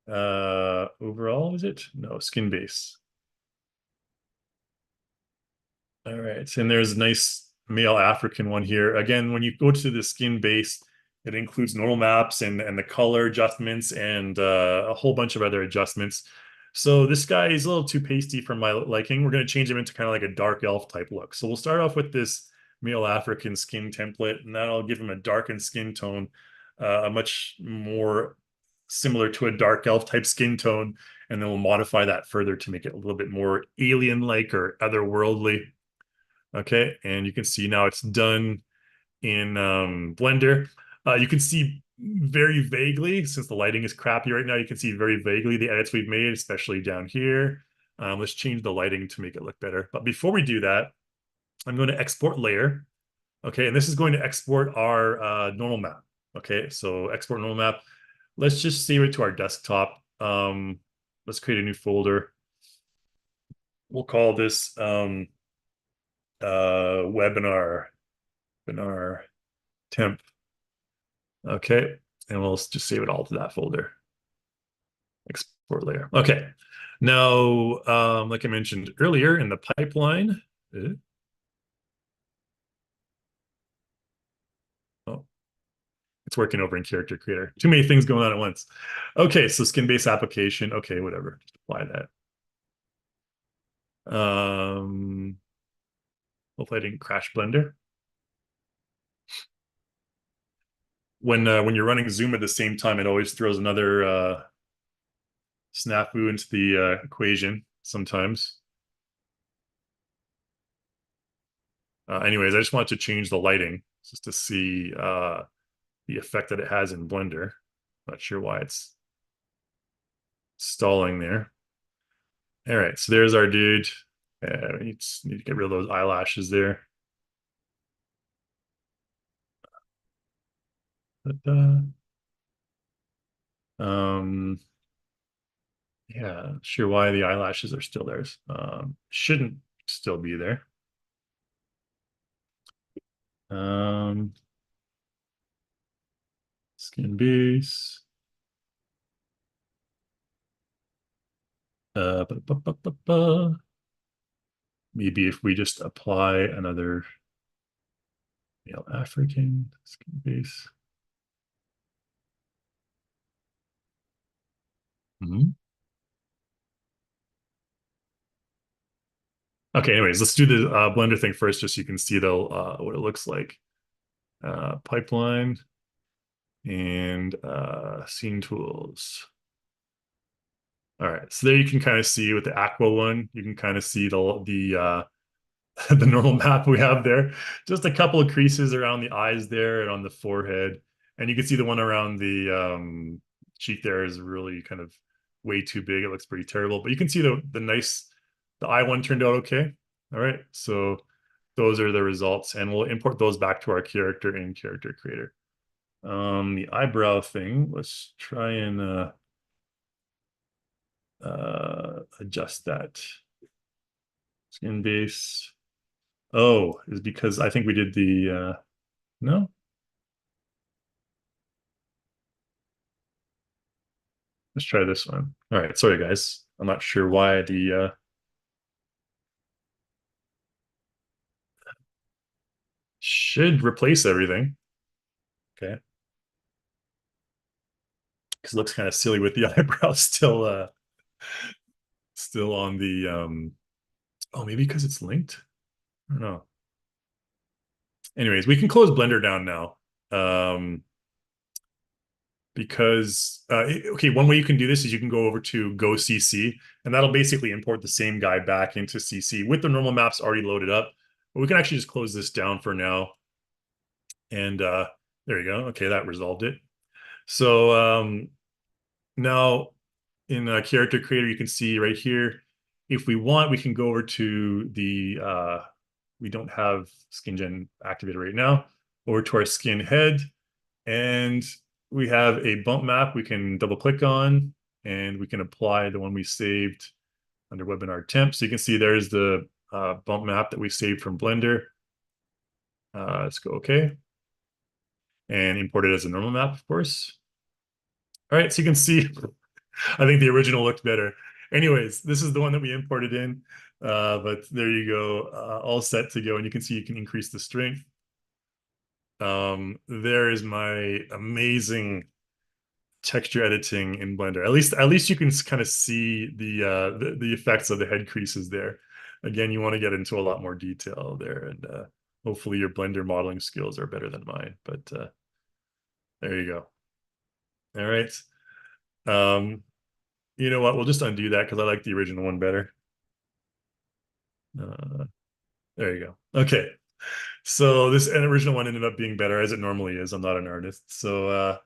[SPEAKER 1] Overall, is it? No, skin base. All right, and there's a nice male African one here. Again, when you go to the skin base, it includes normal maps and the color adjustments and a whole bunch of other adjustments. So this guy is a little too pasty for my liking. We're going to change him into kind of like a dark elf type look. So we'll start off with this male African skin template, and that'll give him a darkened skin tone, a much more similar to a dark elf type skin tone. And then we'll modify that further to make it a little bit more alien-like or otherworldly. Okay, and you can see now it's done in Blender. You can see very vaguely, since the lighting is crappy right now, you can see very vaguely the edits we've made, especially down here. Let's change the lighting to make it look better. But before we do that, I'm going to export layer. Okay, and this is going to export our normal map. Okay, so export normal map. Let's just save it to our desktop. Let's create a new folder. We'll call this webinar temp. Okay, and we'll just save it all to that folder. Export layer. Okay, now like I mentioned earlier in the pipeline, oh, it's working over in Character Creator. Too many things going on at once. Okay, so skin-based application. Okay, whatever, just apply that. Hopefully I didn't crash Blender. When you're running Zoom at the same time, it always throws another snafu into the equation sometimes. Anyways, I just wanted to change the lighting just to see the effect that it has in Blender. Not sure why it's stalling there. All right, so there's our dude. We need to get rid of those eyelashes there. Um, yeah, sure why the eyelashes are still there. Shouldn't still be there. Skin base. Maybe if we just apply another male African skin base. Okay, anyways, let's do the Blender thing first, just so you can see what it looks like. Pipeline and scene tools. All right, so there you can kind of see with the Aqua one, you can kind of see the the normal map we have there. Just a couple of creases around the eyes there and on the forehead. And you can see the one around the cheek there is really kind of way too big. It looks pretty terrible. But you can see the eye one turned out okay. All right, so those are the results. And we'll import those back to our character in Character Creator. The eyebrow thing, let's try and adjust that. Skin base. Oh, is because I think we did the no? Let's try this one. All right, sorry guys. I'm not sure why the should replace everything. Okay. Because it looks kind of silly with the eyebrows still on the oh, maybe because it's linked. I don't know. Anyways, we can close Blender down now. because okay, one way you can do this is you can go over to Go CC, and that'll basically import the same guy back into CC with the normal maps already loaded up. But we can actually just close this down for now. And there you go. Okay, that resolved it. So now in Character Creator, you can see right here, if we want, we can go over to the, we don't have skin gen activated right now, over to our skin head, and we have a bump map we can double click on, and we can apply the one we saved under webinar temp. So you can see there's the bump map that we saved from Blender. Let's go OK. And import it as a normal map, of course. All right, so you can see, I think the original looked better. Anyways, this is the one that we imported in, but there you go, all set to go. And you can see you can increase the strength. There is my amazing texture editing in Blender. At least you can kind of see the effects of the head creases there. Again, you want to get into a lot more detail there, and hopefully your Blender modeling skills are better than mine. But there you go. All right. You know what? We'll just undo that because I like the original one better. There you go. Okay. So this original one ended up being better, as it normally is. I'm not an artist. So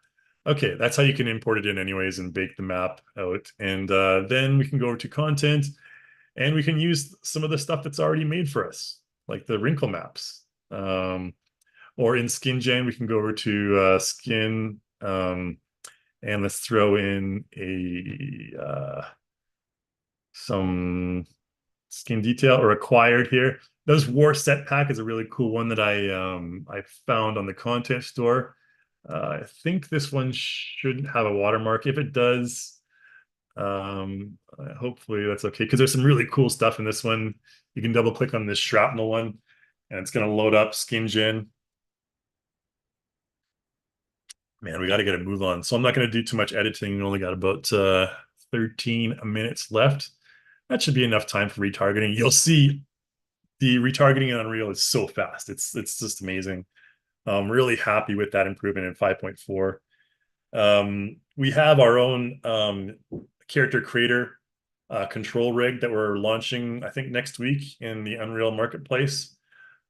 [SPEAKER 1] okay, that's how you can import it in anyways and bake the map out. And then we can go over to content, and we can use some of the stuff that's already made for us, like the wrinkle maps. Or in SkinGen, we can go over to skin, and let's throw in some skin detail or acquired here. Those war set pack is a really cool one that I found on the content store. I think this one shouldn't have a watermark. If it does, hopefully that's okay, because there's some really cool stuff in this one. You can double click on this shrapnel one, and it's going to load up SkinGen. Man, we got to get a move on. So I'm not going to do too much editing. We only got about 13 minutes left. That should be enough time for retargeting. You'll see the retargeting in Unreal is so fast. It's just amazing. I'm really happy with that improvement in 5.4. We have our own character creator control rig that we're launching, I think, next week in the Unreal Marketplace.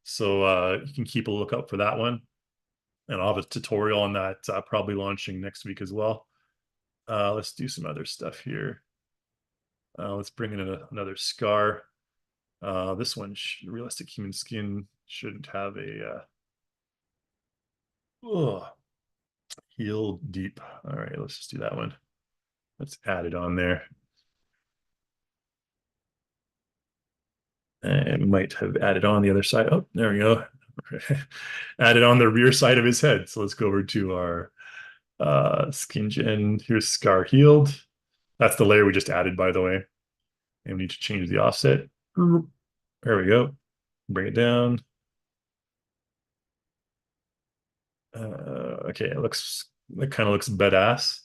[SPEAKER 1] So you can keep a lookout for that one. And I'll have a tutorial on that probably launching next week as well. Let's do some other stuff here. Let's bring in another scar. This one, realistic human skin, shouldn't have a heal deep. All right, let's just do that one. Let's add it on there. And might have added on the other side. Oh, there we go. Added on the rear side of his head. So let's go over to our skin gen. Here's scar healed. That's the layer we just added, by the way. And we need to change the offset. There we go. Bring it down. Okay, it kind of looks badass.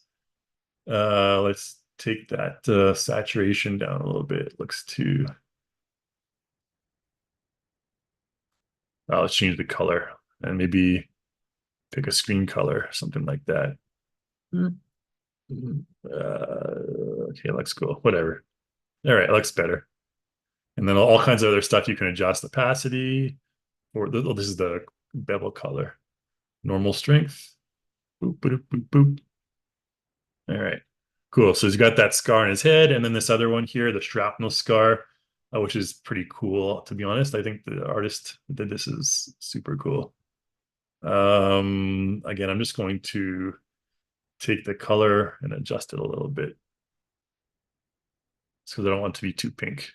[SPEAKER 1] Let's take that saturation down a little bit. It looks too. Let's change the color and maybe pick a screen color, something like that. Okay, looks cool. Whatever. All right, looks better. And then all kinds of other stuff you can adjust: opacity, or this is the bevel color, normal strength. Boop, boop, boop, boop. All right, cool. So he's got that scar on his head, and then this other one here, the shrapnel scar, which is pretty cool, to be honest. I think the artist that did this is super cool. Again, I'm just going to take the color and adjust it a little bit, because I don't want it to be too pink.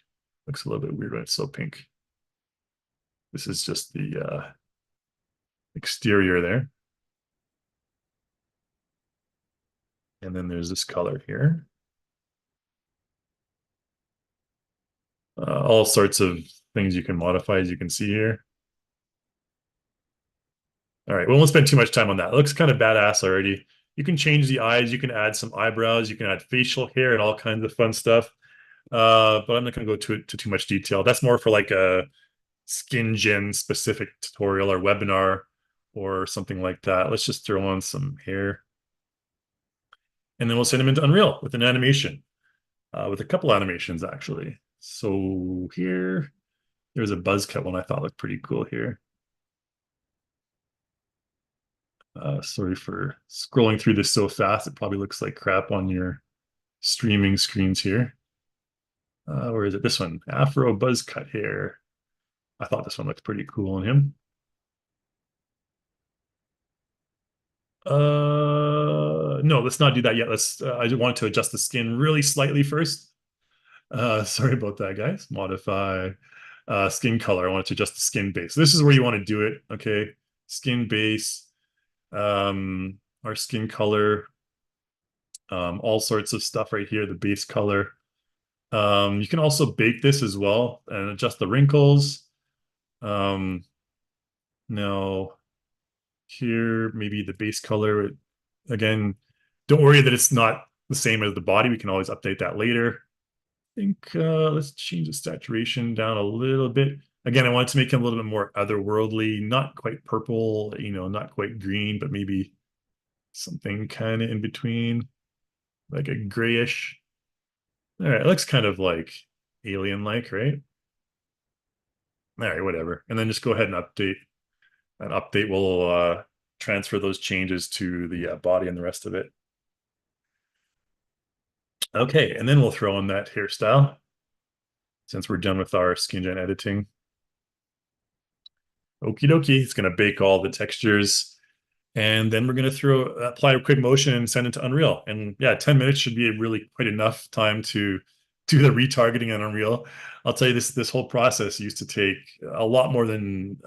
[SPEAKER 1] Looks a little bit weird when it's so pink. This is just the exterior there. And then there's this color here. All sorts of things you can modify, as you can see here. All right, we won't spend too much time on that. It looks kind of badass already. You can change the eyes, you can add some eyebrows, you can add facial hair and all kinds of fun stuff. But I'm not going to go to too much detail. That's more for like a skin gen specific tutorial or webinar or something like that. Let's just throw on some hair. and then we'll send him into Unreal with an animation, with a couple animations actually. So here, there's a buzz cut one I thought looked pretty cool here. Sorry for scrolling through this so fast. It probably looks like crap on your streaming screens here. Where is it? This one, Afro buzz cut hair. I thought this one looked pretty cool on him. No, let's not do that yet. I just wanted to adjust the skin really slightly first. Sorry about that, guys. Modify skin color. I want to adjust the skin base. This is where you want to do it. Okay. Skin base, our skin color, all sorts of stuff right here, the base color. You can also bake this as well and adjust the wrinkles. Now here, maybe the base color, again, don't worry that it's not the same as the body. We can always update that later. I think let's change the saturation down a little bit. Again, I wanted to make him a little bit more otherworldly, not quite purple, not quite green, but maybe something kind of in between, like a grayish. All right, it looks kind of like alien-like, right? All right, whatever. And then just go ahead and update. That update will transfer those changes to the body and the rest of it. Okay, and then we'll throw in that hairstyle since we're done with our skin gen editing. Okie dokie, it's going to bake all the textures. And then we're going to apply a quick motion and send it to Unreal. And yeah, 10 minutes should be really quite enough time to do the retargeting on Unreal. I'll tell you, this whole process used to take a lot more than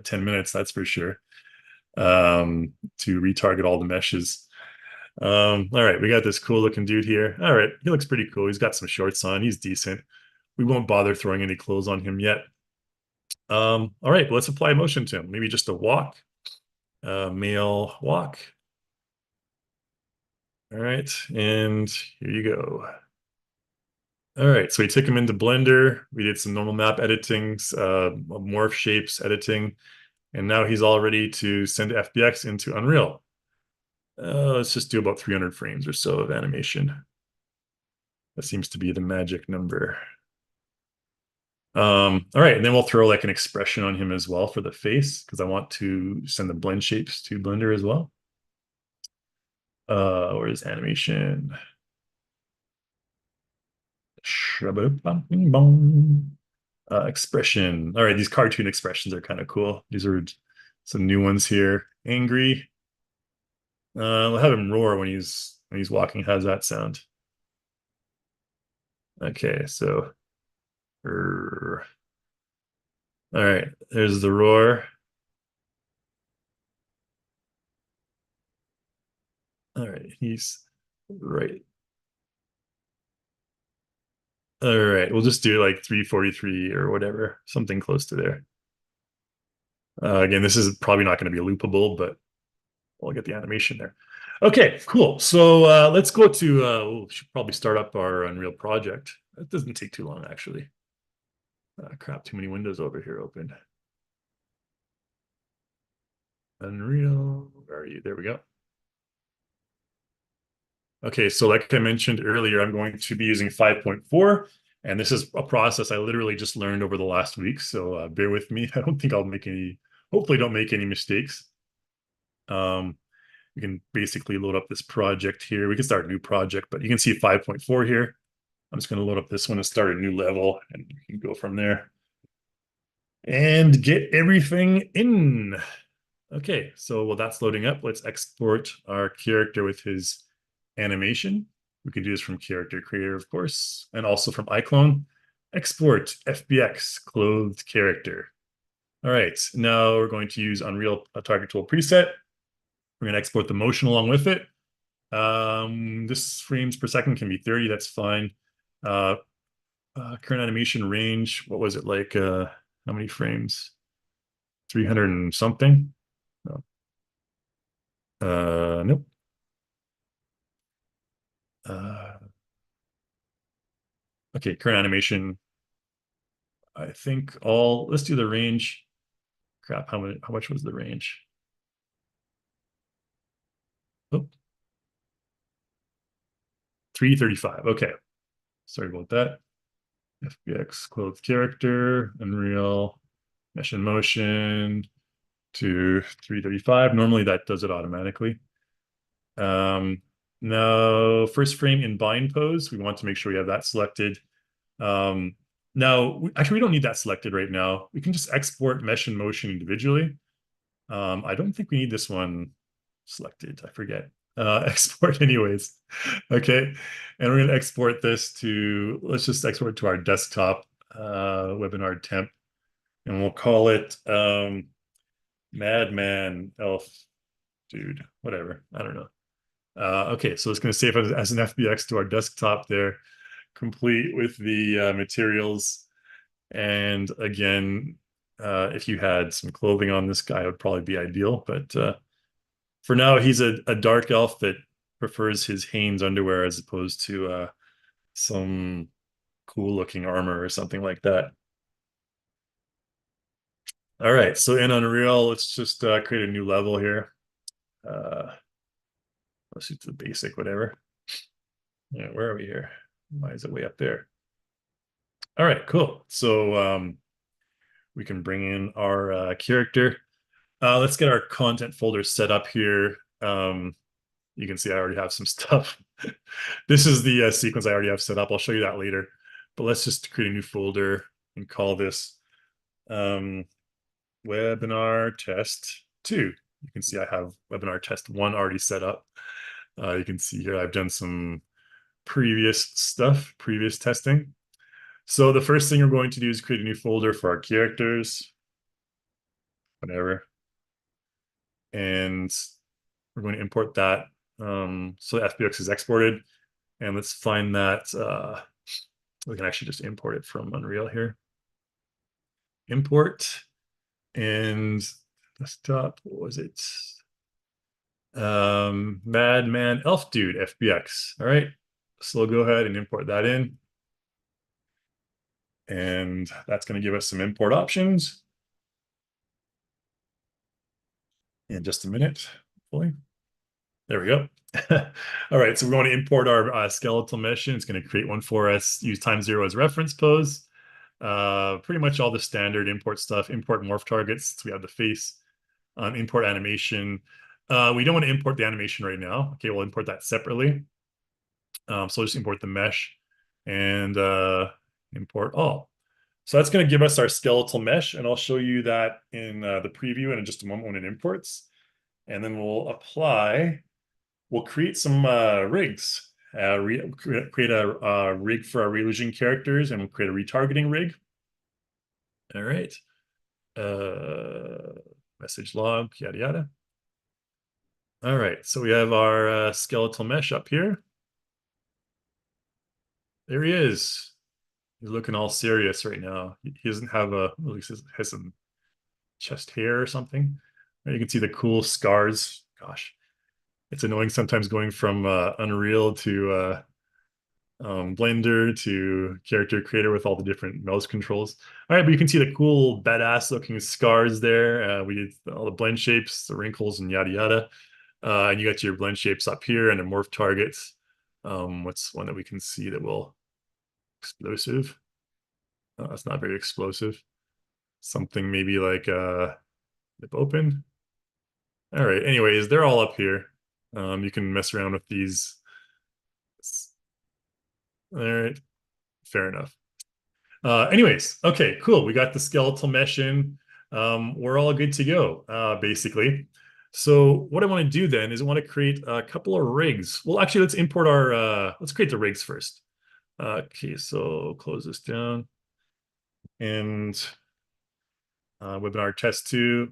[SPEAKER 1] 10 minutes, that's for sure, to retarget all the meshes. All right, we got this cool looking dude here. All right, he looks pretty cool. He's got some shorts on. He's decent. We won't bother throwing any clothes on him yet. All right, let's apply motion to him. Maybe just a walk, male walk. All right, and here you go. All right, so we took him into Blender. We did some normal map editing, morph shapes editing, and now he's all ready to send FBX into Unreal. Let's just do about 300 frames or so of animation. That seems to be the magic number. All right, and then we'll throw like an expression on him as well for the face, because I want to send the blend shapes to Blender as well. Where's animation? Expression. All right, these cartoon expressions are kind of cool. These are some new ones here. Angry. We'll have him roar when he's walking. How's that sound? Okay, so all right, there's the roar. All right, he's right. All right, we'll just do like 343 or whatever, something close to there. Again, this is probably not going to be loopable, but we'll get the animation there. Okay, cool. So let's go to, we should probably start up our Unreal project. That doesn't take too long, actually. Crap, too many windows over here open. Unreal, where are you? There we go. Okay, so like I mentioned earlier, I'm going to be using 5.4, and this is a process I literally just learned over the last week, so bear with me. I don't think I'll make any, hopefully don't make any mistakes. We can basically load up this project here. We can start a new project, but you can see 5.4 here. I'm just going to load up this one and start a new level, and you can go from there and get everything in. Okay, so while that's loading up, let's export our character with his animation. We can do this from Character Creator, of course, and also from iClone. Export FBX clothed character. All right, now we're going to use Unreal Target Tool preset. We're going to export the motion along with it. This frames per second can be 30. That's fine. Current animation range. What was it like? How many frames? 300 and something. No. Nope. Okay, current animation. I think let's do the range. Crap, how much was the range? 335. Okay. Sorry about that. FBX clothed character, Unreal, mesh in motion to 335. Normally that does it automatically. Um, Now, first frame in bind pose, we want to make sure we have that selected. Now, actually, we don't need that selected right now. We can just export mesh in motion individually. I don't think we need this one selected. I forget. Export anyways. Okay. And we're going to export this to, let's just export it to our desktop webinar temp. And we'll call it Madman Elf Dude, whatever. I don't know. Okay, so it's going to save it as an FBX to our desktop there, complete with the materials. And again, if you had some clothing on this guy, it would probably be ideal. But for now, he's a dark elf that prefers his Hanes underwear as opposed to some cool looking armor or something like that. All right, so in Unreal, let's just create a new level here. Let's do the basic, whatever. Yeah, where are we here? Why is it way up there? All right, cool. So we can bring in our character. Let's get our content folder set up here. You can see I already have some stuff. This is the sequence I already have set up. I'll show you that later. But let's just create a new folder and call this webinar test 2. You can see I have webinar test 1 already set up. You can see here I've done some previous stuff, previous testing. So the first thing we're going to do is create a new folder for our characters, whatever. And we're going to import that. So the FBX is exported. And let's find that. We can actually just import it from Unreal here. Import. And desktop, what was it? Madman Elf Dude FBX. All right. So we'll go ahead and import that in. And that's going to give us some import options. In just a minute, hopefully. There we go. All right, so we're going to import our skeletal mesh in. It's going to create one for us. Use ×0 as reference pose. Pretty much all the standard import stuff. Import morph targets. So we have the face. Import animation. We don't want to import the animation right now. Okay, we'll import that separately. So we'll just import the mesh and import all. So that's going to give us our skeletal mesh, and I'll show you that in the preview in just a moment when it imports. And then we'll apply. We'll create some rigs. Create a rig for our Reallusion characters, and we'll create a retargeting rig. All right. Message log, yada, yada. All right, so we have our skeletal mesh up here. There he is. He's looking all serious right now. He doesn't have at least has some chest hair or something. You can see the cool scars. Gosh, it's annoying sometimes going from Unreal to Blender to character creator with all the different mouse controls. All right, but you can see the cool badass looking scars there. We did all the blend shapes, the wrinkles, and yada yada. And you got your blend shapes up here and the morph targets. What's one that we can see that will explosive? That's not very explosive. Something maybe like lip open. All right, anyways, they're all up here. You can mess around with these. All right, fair enough. Anyways, okay, cool. We got the skeletal mesh in. We're all good to go, basically. So what I want to do then is I want to create a couple of rigs. Well, actually, let's import our, let's create the rigs first. Okay, so close this down. And webinar test 2.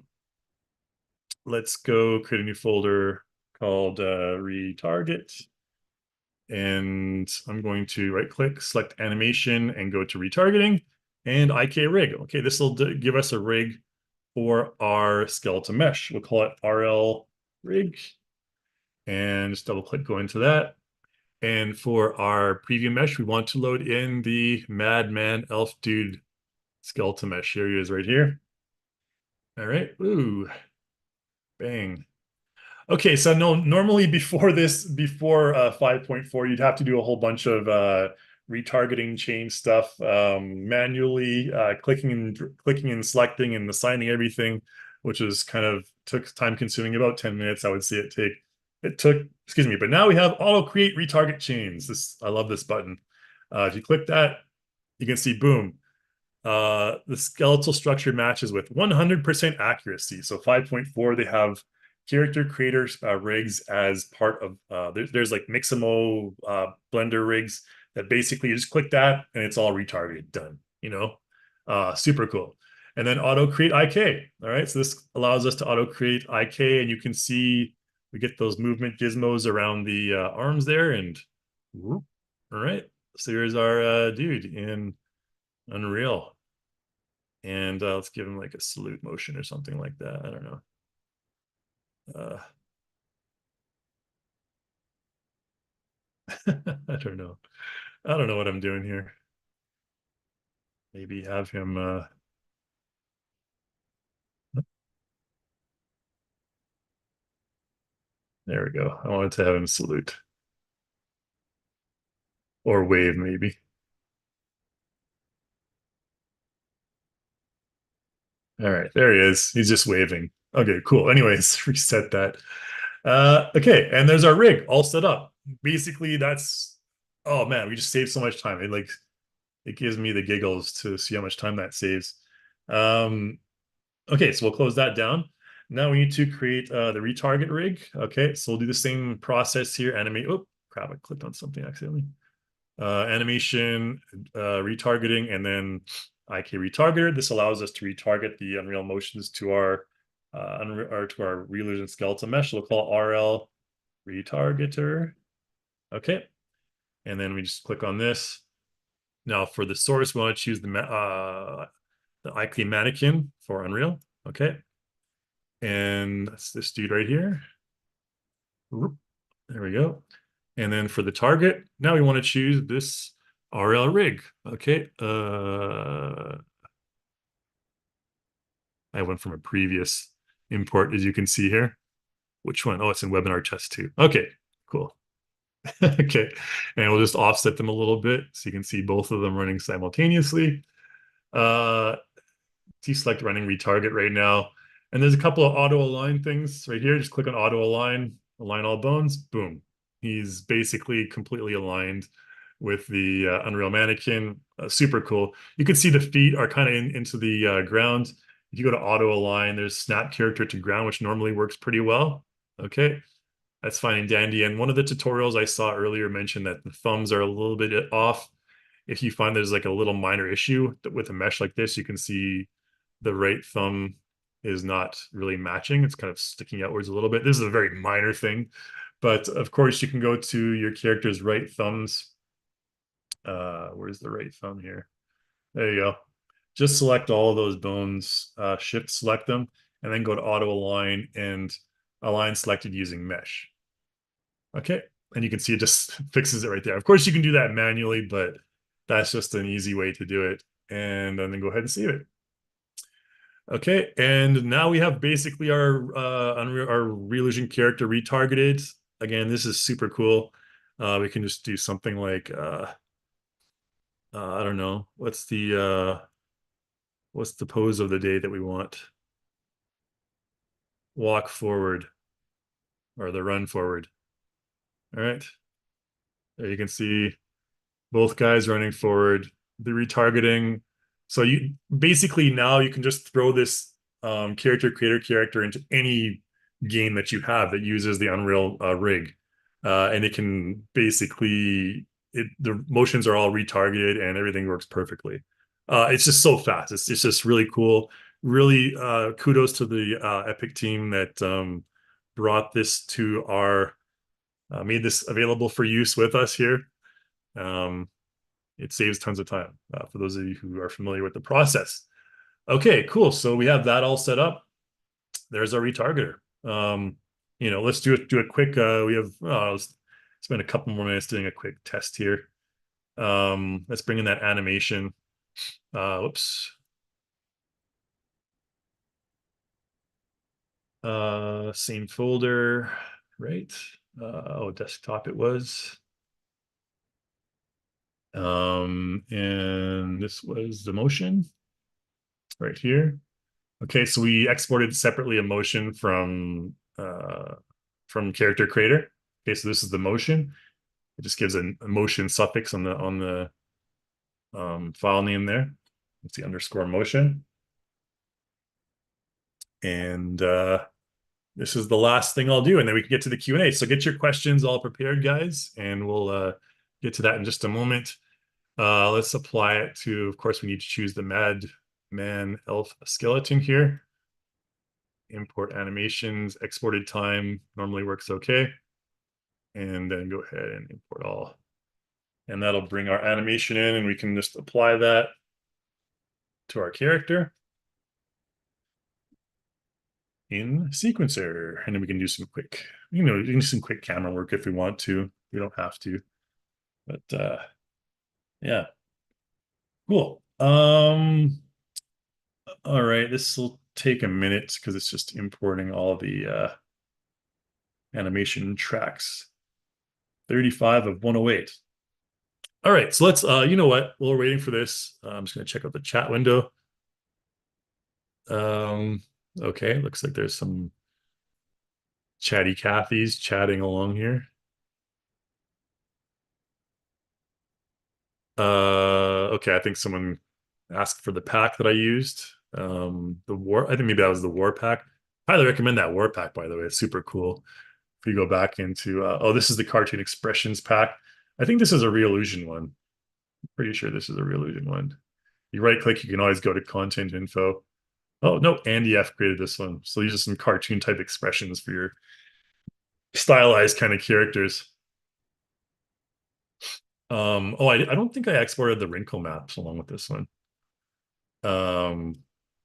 [SPEAKER 1] Let's go create a new folder called retarget. And I'm going to right click, select animation, and go to retargeting and IK rig. Okay, this will give us a rig for our skeletal mesh. We'll call it RL rig. And just double click, go into that. And for our preview mesh, we want to load in the Madman Elf Dude skeletal mesh. Here he is right here. All right. Ooh, bang. Okay, so no, normally before this, before 5.4, you'd have to do a whole bunch of retargeting chain stuff, manually clicking and selecting and assigning everything, which is kind of took time consuming, about 10 minutes, I would say it took, excuse me, but now we have auto create retarget chains. I love this button. If you click that, you can see, boom, the skeletal structure matches with 100% accuracy. So 5.4, they have character creators rigs as part of there's like Mixamo Blender rigs that basically you just click that and it's all retargeted, done, super cool. And then auto create IK. All right, so this allows us to auto create IK, and you can see we get those movement gizmos around the arms there, and whoop. All right, so here's our dude in Unreal. And let's give him like a salute motion or something like that. I don't know. Uh, I don't know. I don't know what I'm doing here. Maybe have him. There we go. I wanted to have him salute or wave, maybe. All right, there he is. He's just waving. Okay, cool. Anyways, reset that. Okay, and there's our rig all set up. Basically, that's, oh man, we just saved so much time. It gives me the giggles to see how much time that saves. Um, Okay, so we'll close that down. Now we need to create the retarget rig. Okay, so we'll do the same process here. Animate. Oh, crap! I clicked on something accidentally. Animation, retargeting, and then IK retargeter. This allows us to retarget the Unreal motions to our Reallusion skeletal mesh. We'll call it RL retargeter. Okay, and then we just click on this. Now for the source, we want to choose the iClone mannequin for Unreal. Okay. And that's this dude right here. There we go. And then for the target, now we want to choose this RL rig. Okay. I went from a previous import, as you can see here. Which one? Oh, it's in webinar test 2. Okay, cool. Okay. And we'll just offset them a little bit so you can see both of them running simultaneously. Uh, Deselect running retarget right now. And there's a couple of auto align things right here. Just click on auto align all bones. Boom. He's basically completely aligned with the Unreal mannequin. Super cool. You can see the feet are kind of into the ground. If you go to auto align, there's snap character to ground, which normally works pretty well. Okay, that's fine and dandy. And one of the tutorials I saw earlier mentioned that the thumbs are a little bit off. If you find there's like a little minor issue with a mesh like this, you can see the right thumb is not really matching. It's kind of sticking outwards a little bit. This is a very minor thing, but of course you can go to your character's right thumbs. Where's the right thumb here? There you go. Just select all of those bones, shift select them, and then go to auto align and align selected using mesh. Okay, and you can see it just fixes it right there. Of course you can do that manually, but that's just an easy way to do it. And then go ahead and save it. Okay, and now we have basically our Reallusion character retargeted. Again, this is super cool. We can just do something like I don't know, what's the pose of the day that we want? Walk forward or the run forward. All right. There you can see both guys running forward, the retargeting. So you basically now you can just throw this character creator character into any game that you have that uses the Unreal rig, and it can basically the motions are all retargeted and everything works perfectly. It's just so fast. It's just really cool. Really kudos to the Epic team that brought this to our made this available for use with us here. Um, it saves tons of time for those of you who are familiar with the process. Okay, cool. So we have that all set up. There's our retargeter. Let's do a quick. We have. Let's spend a couple more minutes doing a quick test here. Let's bring in that animation. Whoops. Same folder, right? Oh, desktop it was. And this was the motion right here. Okay, so we exported separately a motion from character creator. Okay, so this is the motion. It just gives a motion suffix on the file name there. It's the underscore motion. And this is the last thing I'll do, and then we can get to the Q&A. So get your questions all prepared, guys, and we'll get to that in just a moment. Let's apply it to, of course, we need to choose the man elf skeleton here. Import animations, exported time normally works okay. And then go ahead and import all. And that'll bring our animation in, and we can just apply that to our character in sequencer. And then we can do some quick, you can do some quick camera work if we want to. We don't have to. But yeah. Cool. All right, this will take a minute because it's just importing all the animation tracks. 35 of 108. All right, so let's you know what? While we're waiting for this, I'm just gonna check out the chat window. Okay, looks like there's some chatty Cathys chatting along here. Okay, I think someone asked for the pack that I used. I think maybe that was the war pack. Highly recommend that war pack, by the way. It's super cool. If you go back into oh, this is the cartoon expressions pack. I think this is a Reallusion one. I'm pretty sure this is a Reallusion one. You right click, you can always go to content info. Oh no, Andy F created this one. So these are some cartoon type expressions for your stylized kind of characters. Oh, I don't think I exported the wrinkle maps along with this one. Um,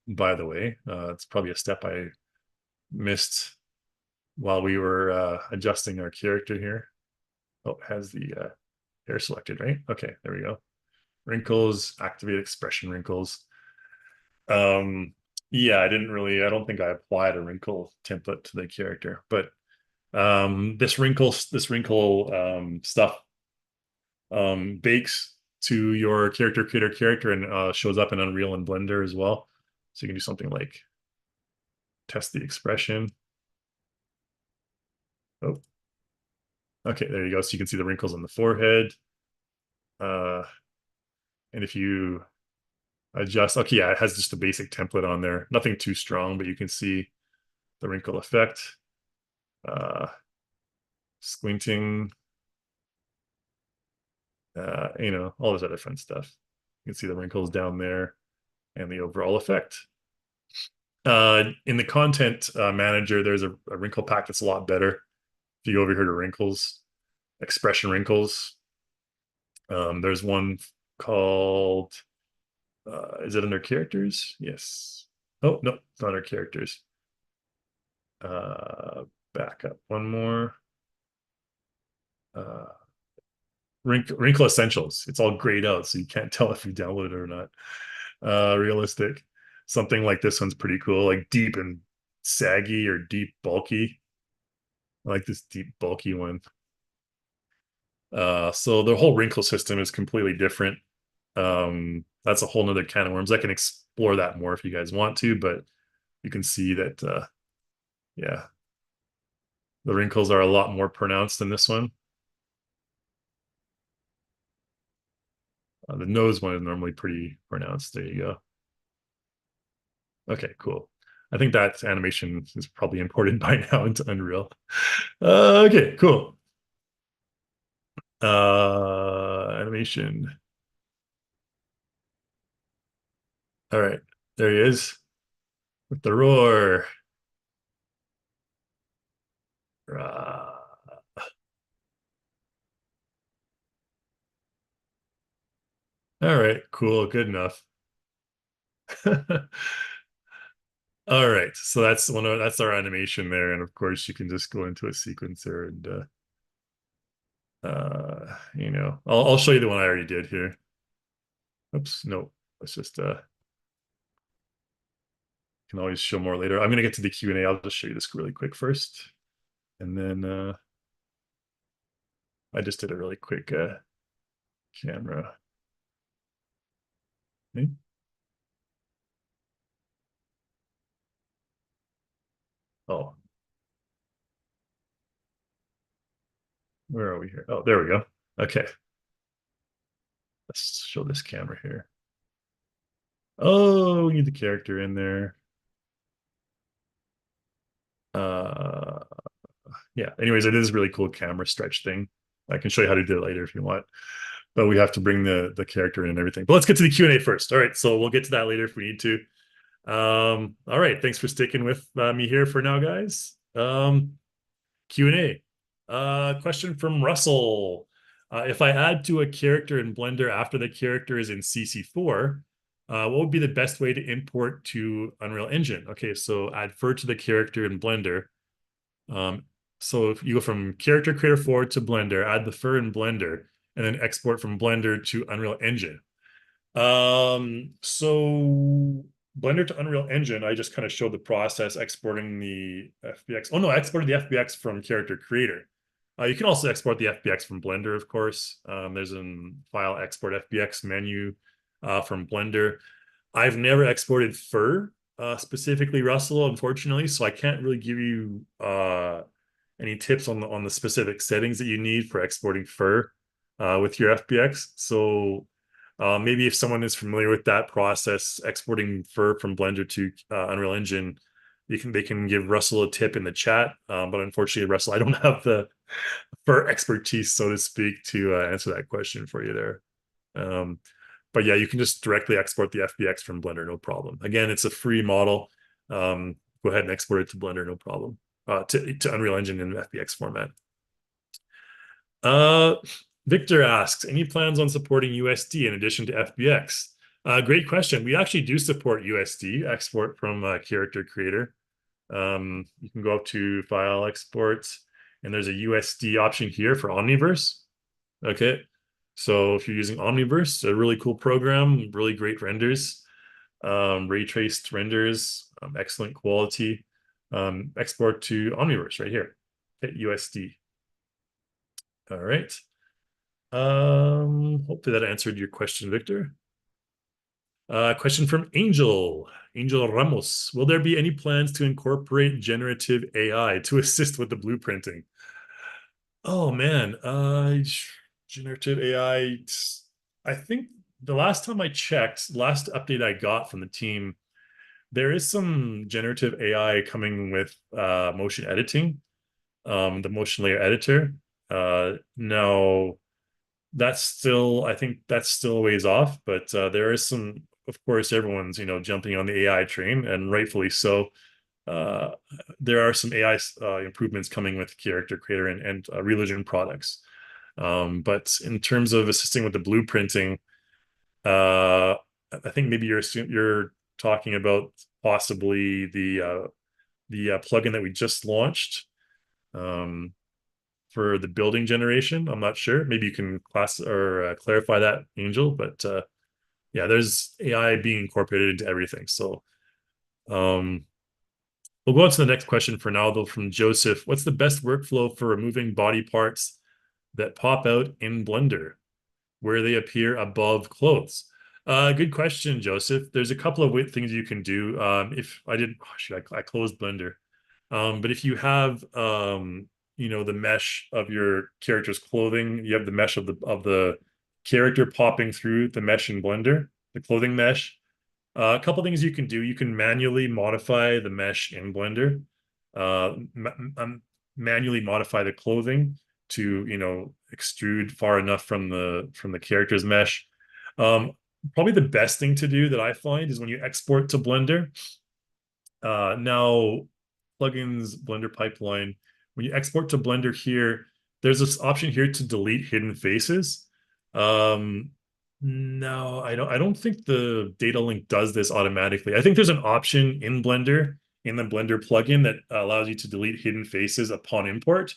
[SPEAKER 1] by the way, it's probably a step I missed while we were adjusting our character here. Oh, it has the hair selected, right? Okay, there we go. Wrinkles, activate expression wrinkles. Yeah, I don't think I applied a wrinkle template to the character, but this wrinkle stuff bakes to your character creator character and shows up in Unreal and Blender as well. So you can do something like test the expression. Oh, okay, there you go. So you can see the wrinkles on the forehead. And if you adjust, okay, yeah, it has just a basic template on there. Nothing too strong, but you can see the wrinkle effect. Squinting, all this other fun stuff. You can see the wrinkles down there and the overall effect. In the content manager, there's a wrinkle pack that's a lot better. If you go over here to wrinkles, expression wrinkles, there's one called, is it under characters? Yes. Oh, no, it's not under characters. Back up one more. Wrinkle Essentials. It's all grayed out, so you can't tell if you download it or not. Realistic. Something like this one's pretty cool, like deep and saggy or deep bulky. I like this deep bulky one. So the whole wrinkle system is completely different. That's a whole nother can of worms. I can explore that more if you guys want to, but you can see that yeah, the wrinkles are a lot more pronounced in this one. The nose one is normally pretty pronounced. There you go. Okay, cool. I think that animation is probably imported by now into Unreal. Okay, cool. Animation. All right, there he is with the roar. All right, cool, good enough. All right, so that's our animation there, and of course you can just go into a sequencer and I'll show you the one I already did here. Oops, no, let's just can always show more later. I'm going to get to the Q&A. I'll just show you this really quick first. And then I just did a really quick camera thing. Oh, where are we here? Oh, there we go. Okay. Let's show this camera here. Oh, we need the character in there. Uh, yeah. Anyways, I did this really cool camera stretch thing. I can show you how to do it later if you want. But we have to bring the character in and everything. But let's get to the Q&A first. All right. So we'll get to that later if we need to. All right. Thanks for sticking with me here for now, guys. Q&A. Question from Russell. If I add to a character in Blender after the character is in CC4, what would be the best way to import to Unreal Engine? Okay, so add fur to the character in Blender. So if you go from character creator 4 to Blender, add the fur in Blender, and then export from Blender to Unreal Engine. So Blender to Unreal Engine, I just kind of showed the process exporting the FBX. Oh no, I exported the FBX from character creator. You can also export the FBX from Blender, of course. There's a file export FBX menu from Blender. I've never exported fur specifically, Russell, unfortunately, so I can't really give you any tips on the specific settings that you need for exporting fur with your FBX. So maybe if someone is familiar with that process, exporting fur from Blender to Unreal Engine, they can give Russell a tip in the chat. But unfortunately, Russell, I don't have the fur expertise, so to speak, to answer that question for you there. But yeah, you can just directly export the FBX from Blender, no problem. Again, it's a free model. Go ahead and export it to Blender, no problem. To Unreal Engine in FBX format. Victor asks, any plans on supporting USD in addition to FBX? Great question. We actually do support USD export from Character Creator. You can go up to File Exports, and there's a USD option here for Omniverse. Okay, so if you're using Omniverse, a really cool program, really great renders, ray traced renders, excellent quality. Export to Omniverse right here, hit USD. All right. Hopefully that answered your question, Victor. Question from Angel Ramos. Will there be any plans to incorporate generative AI to assist with the blueprinting? Oh man, generative AI. I think the last time I checked, last update I got from the team, there is some generative AI coming with motion editing, the motion layer editor. Now I think that's still a ways off, but there is some, of course, everyone's, jumping on the AI train, and rightfully so. There are some AI improvements coming with Character Creator and Reallusion products. But in terms of assisting with the blueprinting, I think maybe you're talking about possibly the plugin that we just launched for the building generation. I'm not sure. Maybe you can clarify that, Angel. But yeah, there's AI being incorporated into everything. So we'll go on to the next question for now, though, from Joseph. What's the best workflow for removing body parts that pop out in Blender, where they appear above clothes? Good question, Joseph. There's a couple of things you can do. If I didn't, I closed Blender. But if you have, the mesh of your character's clothing, you have the mesh of the character popping through the mesh in Blender, the clothing mesh. A couple things you can do. You can manually modify the mesh in Blender, manually modify the clothing to, extrude far enough from the character's mesh. Probably the best thing to do that I find is when you export to Blender. Now, plugins, Blender pipeline, when you export to Blender here, there's this option here to delete hidden faces. No, I don't think the data link does this automatically. I think there's an option in Blender, in the Blender plugin, that allows you to delete hidden faces upon import.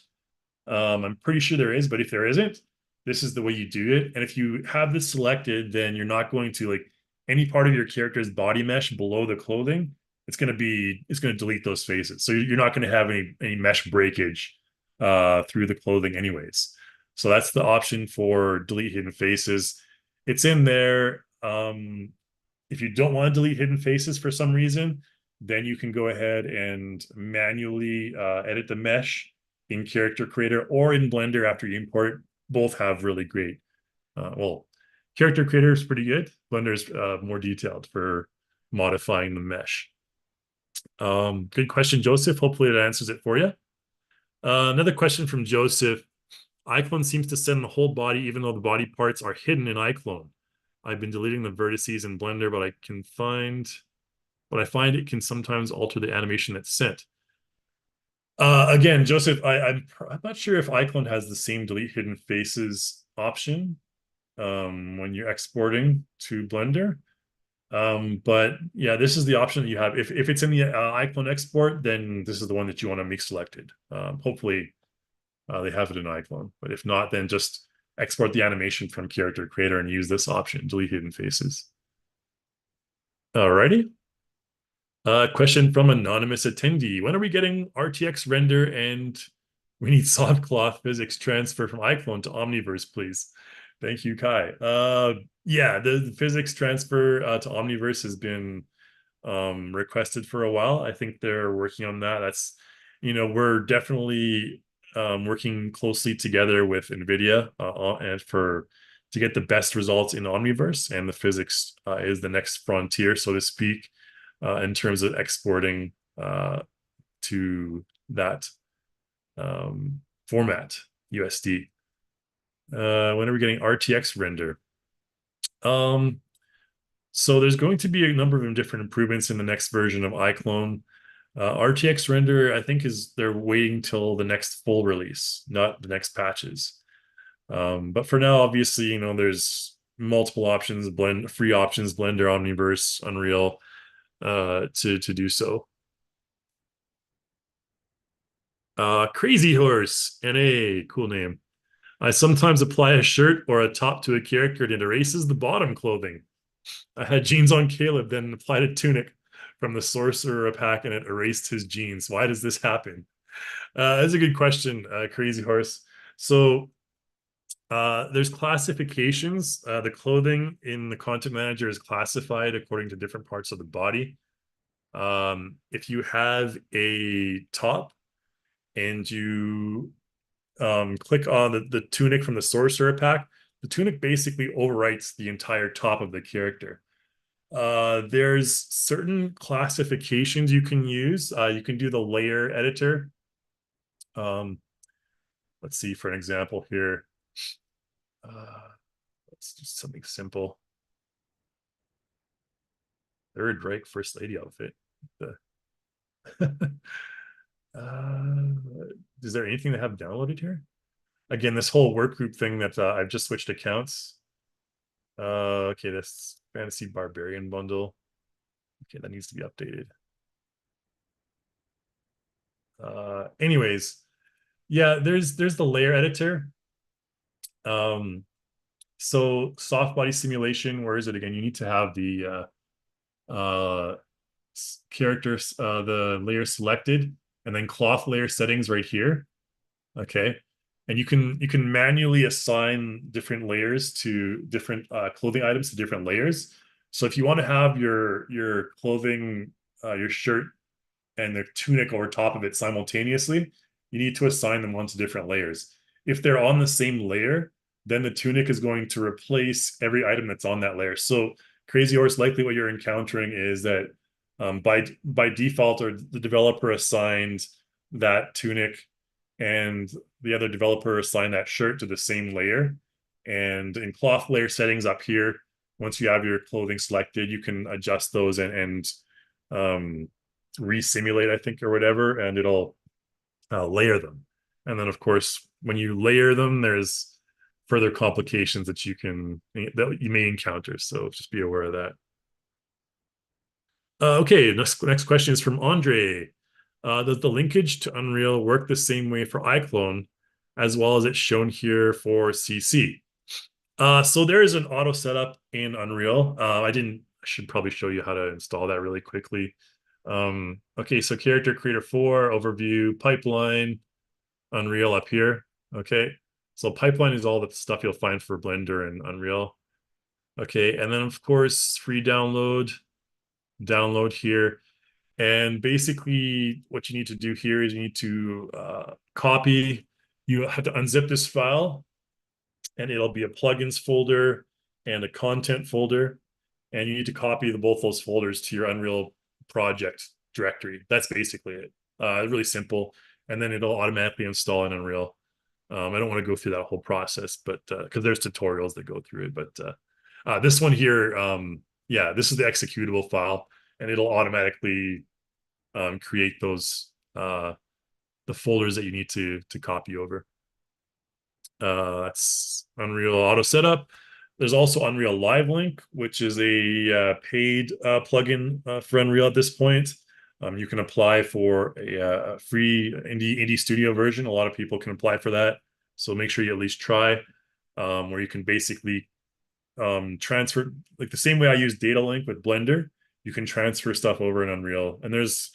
[SPEAKER 1] I'm pretty sure there is, but if there isn't, this is the way you do it. And if you have this selected, then you're not going to, like, any part of your character's body mesh below the clothing it's going to delete those faces. So you're not going to have any mesh breakage through the clothing anyways. So that's the option for delete hidden faces. It's in there. If you don't want to delete hidden faces for some reason, then you can go ahead and manually edit the mesh in Character Creator or in Blender after you import. Both have really great. Well, Character Creator is pretty good. Blender is more detailed for modifying the mesh. Good question, Joseph. Hopefully that answers it for you. Another question from Joseph. iClone seems to send the whole body even though the body parts are hidden in iClone. I've been deleting the vertices in Blender, but I find it can sometimes alter the animation that's sent. Again, Joseph, I'm not sure if iClone has the same delete hidden faces option when you're exporting to Blender. But yeah, this is the option that you have. If it's in the iClone export, then this is the one that you want to make selected. Hopefully they have it in iClone, but if not, then just export the animation from Character Creator and use this option, delete hidden faces. Alrighty. Question from anonymous attendee. When are we getting RTX render and we need soft cloth physics transfer from iClone to Omniverse, please? Thank you, Kai. Yeah, the physics transfer to Omniverse has been requested for a while. I think they're working on that. We're definitely working closely together with NVIDIA and to get the best results in Omniverse, and the physics is the next frontier, so to speak, in terms of exporting to that format, USD. When are we getting RTX render? So there's going to be a number of different improvements in the next version of iClone. RTX render, I think, they're waiting till the next full release, not the next patches. But for now, obviously, there's multiple options, free options, Blender, Omniverse, Unreal, to do so. Crazy Horse, NA, cool name. I sometimes apply a shirt or a top to a character and it erases the bottom clothing. I had jeans on Caleb, then applied a tunic from the Sorcerer pack and it erased his jeans. Why does this happen? That's a good question, Crazy Horse. So there's classifications. The clothing in the content manager is classified according to different parts of the body. If you have a top and you click on the tunic from the Sorcerer pack, the tunic basically overwrites the entire top of the character. There's certain classifications you can use. You can do the layer editor. Let's see for an example here. Let's do something simple. Third Reich First Lady outfit. Is there anything to have downloaded here? Again, this whole work group thing that I've just switched accounts. Okay, this Fantasy Barbarian bundle. Okay, that needs to be updated. Anyways, yeah, there's the layer editor. So soft body simulation, where is it again? You need to have the characters, the layer selected, and then cloth layer settings right here. Okay, and you can manually assign different layers to different clothing items to different layers. So if you want to have your clothing, your shirt and the tunic over top of it simultaneously, you need to assign them onto different layers. If they're on the same layer, then the tunic is going to replace every item that's on that layer. So Crazy Horse, likely what you're encountering is that by default, or the developer assigned that tunic and the other developer assigned that shirt to the same layer. And in cloth layer settings up here, once you have your clothing selected, you can adjust those and resimulate, I think, or whatever, and it'll layer them. And then, of course, when you layer them, there's further complications that you may encounter. So just be aware of that. Okay, next question is from Andre. Does the linkage to Unreal work the same way for iClone as well as it's shown here for CC? So there is an auto setup in Unreal. I should probably show you how to install that really quickly. Okay, so character creator 4, overview, pipeline, Unreal up here. Okay, so pipeline is all the stuff you'll find for Blender and Unreal. Okay, and then of course, free download here. And basically what you need to do here is you need to copy, you have to unzip this file, and it'll be a plugins folder and a content folder. And you need to copy both those folders to your Unreal project directory. That's basically it. Really simple. And then it'll automatically install in Unreal. I don't want to go through that whole process, but because there's tutorials that go through it. But this one here, yeah, this is the executable file, and it'll automatically create those the folders that you need to copy over. That's Unreal Auto Setup. There's also Unreal Live Link, which is a paid plugin for Unreal at this point. You can apply for a free indie studio version. A lot of people can apply for that, so make sure you at least try. Where you can basically transfer, like the same way I use Data Link with Blender, you can transfer stuff over in Unreal. And there's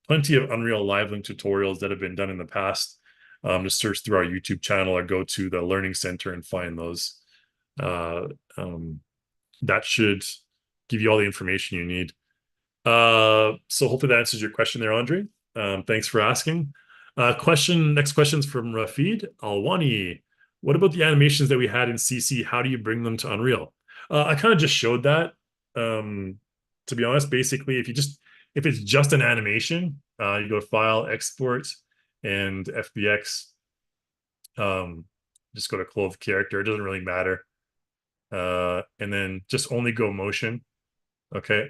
[SPEAKER 1] plenty of Unreal Live Link tutorials that have been done in the past. Just search through our YouTube channel or go to the Learning Center and find those. Uh, um, that should give you all the information you need. So hopefully that answers your question there, Andre. Thanks for asking. Next question's from Rafid Alwani. What about the animations that we had in CC? How do you bring them to Unreal? I kind of just showed that. To be honest, basically, if it's just an animation, you go to File, Export, and FBX. Just go to Clothed Character. It doesn't really matter. And then just only go motion. Okay.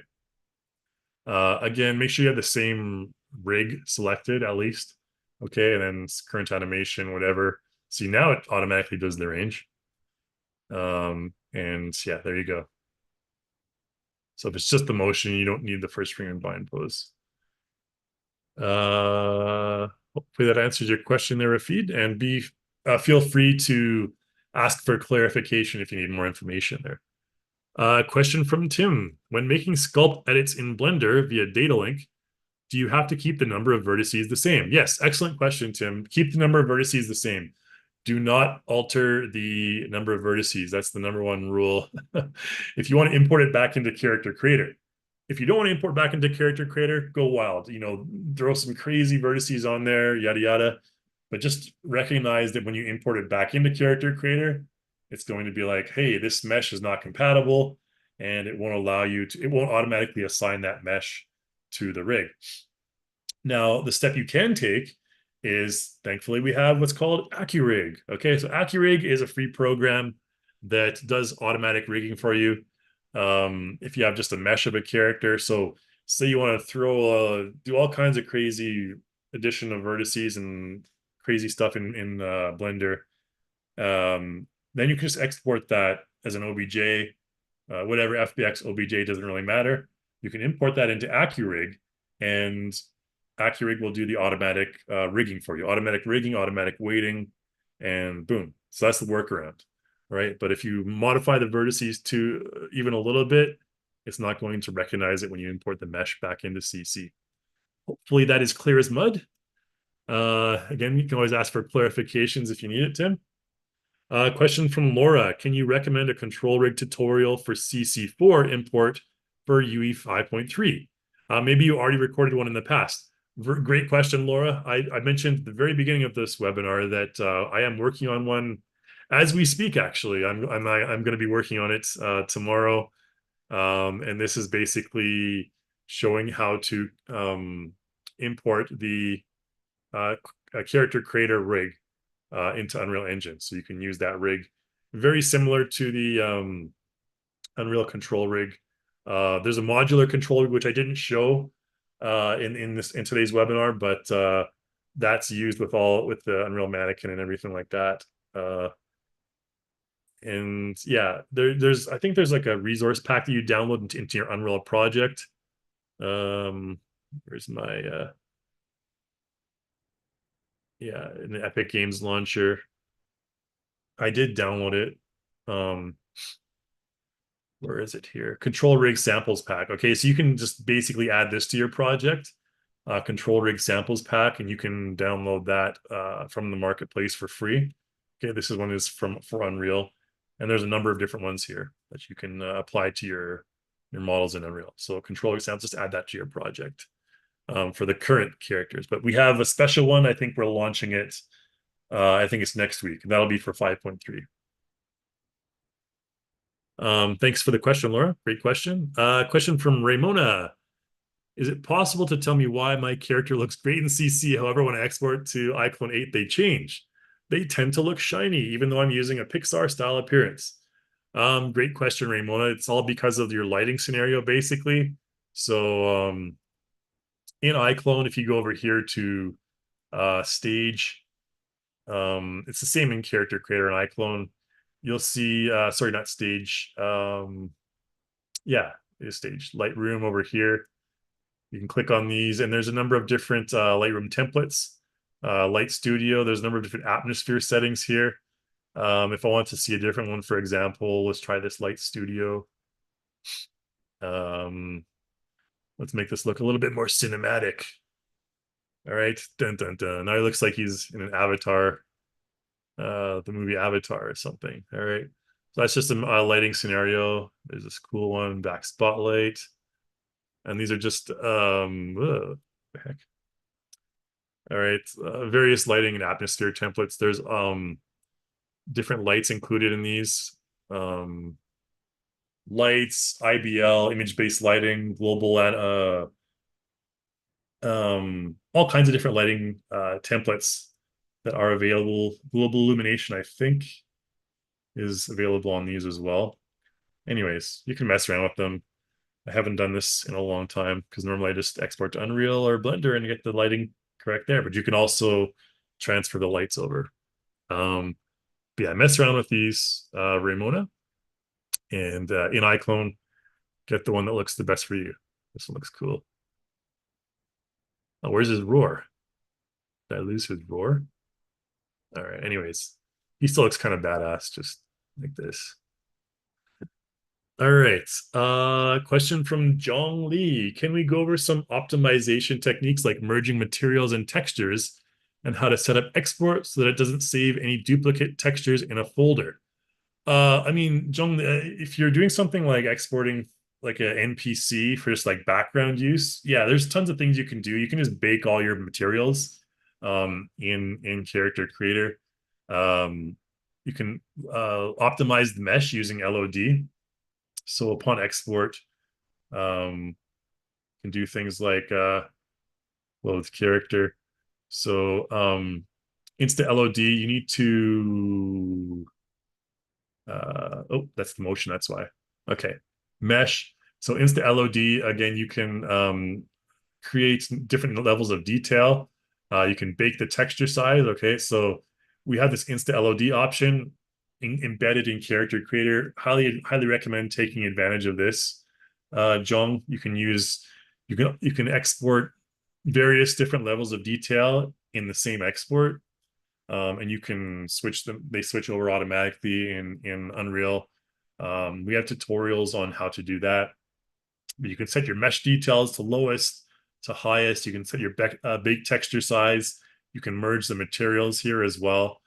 [SPEAKER 1] Again, make sure you have the same rig selected at least. Okay, and then current animation, whatever. See, now it automatically does the range. And yeah, there you go. So if it's just the motion, you don't need the first frame and bind pose. Hopefully that answers your question there, Rafid. And feel free to ask for clarification if you need more information there. Question from Tim. When making sculpt edits in Blender via data link, do you have to keep the number of vertices the same? Yes, excellent question, Tim. Keep the number of vertices the same. Do not alter the number of vertices. That's the number one rule. If you want to import it back into Character Creator. If you don't want to import back into Character Creator, go wild. Throw some crazy vertices on there, yada, yada. But just recognize that when you import it back into Character Creator, it's going to be like, hey, this mesh is not compatible, and it won't automatically assign that mesh to the rig. Now, the step you can take is, thankfully, we have what's called AccuRig. Okay, so AccuRig is a free program that does automatic rigging for you. If you have just a mesh of a character, so say you want to do all kinds of crazy addition of vertices and crazy stuff in Blender, then you can just export that as an OBJ, whatever FBX OBJ, doesn't really matter. You can import that into AccuRig, and AccuRig will do the automatic rigging for you. Automatic rigging, automatic weighting, and boom. So that's the workaround, right? But if you modify the vertices to even a little bit, it's not going to recognize it when you import the mesh back into CC. Hopefully that is clear as mud. Again, you can always ask for clarifications if you need it, Tim. Question from Laura. Can you recommend a control rig tutorial for CC4 import for UE 5.3? Maybe you already recorded one in the past. Great question, Laura. I mentioned at the very beginning of this webinar that I am working on one as we speak, actually. I'm going to be working on it tomorrow. And this is basically showing how to import the character creator rig into Unreal Engine. So you can use that rig. Very similar to the Unreal control rig. There's a modular control rig, which I didn't show in today's webinar, but that's used with the Unreal Mannequin and everything like that. And yeah, I think there's like a resource pack that you download into your Unreal project. Where's my yeah, in the Epic Games launcher. I did download it. where is it here? Control rig samples pack. Okay, so you can just basically add this to your project, control rig samples pack, and you can download that from the marketplace for free. Okay, this is one is for Unreal, and there's a number of different ones here that you can apply to your models in Unreal. So control rig samples, just add that to your project for the current characters. But we have a special one. I think we're launching it. I think it's next week. That'll be for 5.3. Thanks for the question, Laura. Great question. Question from Ramona. Is it possible to tell me why my character looks great in CC? However, when I export to iClone 8, they change. They tend to look shiny, even though I'm using a Pixar style appearance. Great question, Ramona. It's all because of your lighting scenario, basically. So in iClone, if you go over here to stage, it's the same in character creator in iClone. You'll see, sorry, not stage. Yeah, it's stage. Lightroom over here. You can click on these, and there's a number of different Lightroom templates. Light Studio, there's a number of different atmosphere settings here. If I want to see a different one, for example, let's try this Light Studio. Let's make this look a little bit more cinematic. All right, dun dun dun. Now it looks like he's in an Avatar, the movie Avatar or something. All right, so that's just a lighting scenario. There's this cool one, back spotlight, and these are just the heck. All right, various lighting and atmosphere templates. There's different lights included in these. Lights, IBL, image-based lighting, global all kinds of different lighting templates that are available. Global illumination, I think, is available on these as well. Anyways, you can mess around with them. I haven't done this in a long time because normally I just export to Unreal or Blender and get the lighting correct there, but you can also transfer the lights over. But yeah, mess around with these, Ramona, and in iClone, get the one that looks the best for you. This one looks cool. Oh, where's his roar? Did I lose his roar? All right, anyways, he still looks kind of badass, just like this. All right, question from Jong Lee. Can we go over some optimization techniques like merging materials and textures and how to set up export so that it doesn't save any duplicate textures in a folder? I mean, Jong, if you're doing something like exporting like an NPC for just like background use, yeah, there's tons of things you can do. You can just bake all your materials in Character Creator. You can optimize the mesh using LOD. So upon export, can do things like load character. So insta LOD, you need to oh, that's the motion, that's why. Okay, mesh. So insta LOD, again, you can create different levels of detail. You can bake the texture size. Okay, so we have this insta LOD option embedded in Character Creator. Highly recommend taking advantage of this. Jong, you can export various different levels of detail in the same export, and you can switch them. They switch over automatically in Unreal. We have tutorials on how to do that. You can set your mesh details to lowest to highest. You can set your bake texture size. You can merge the materials here as well.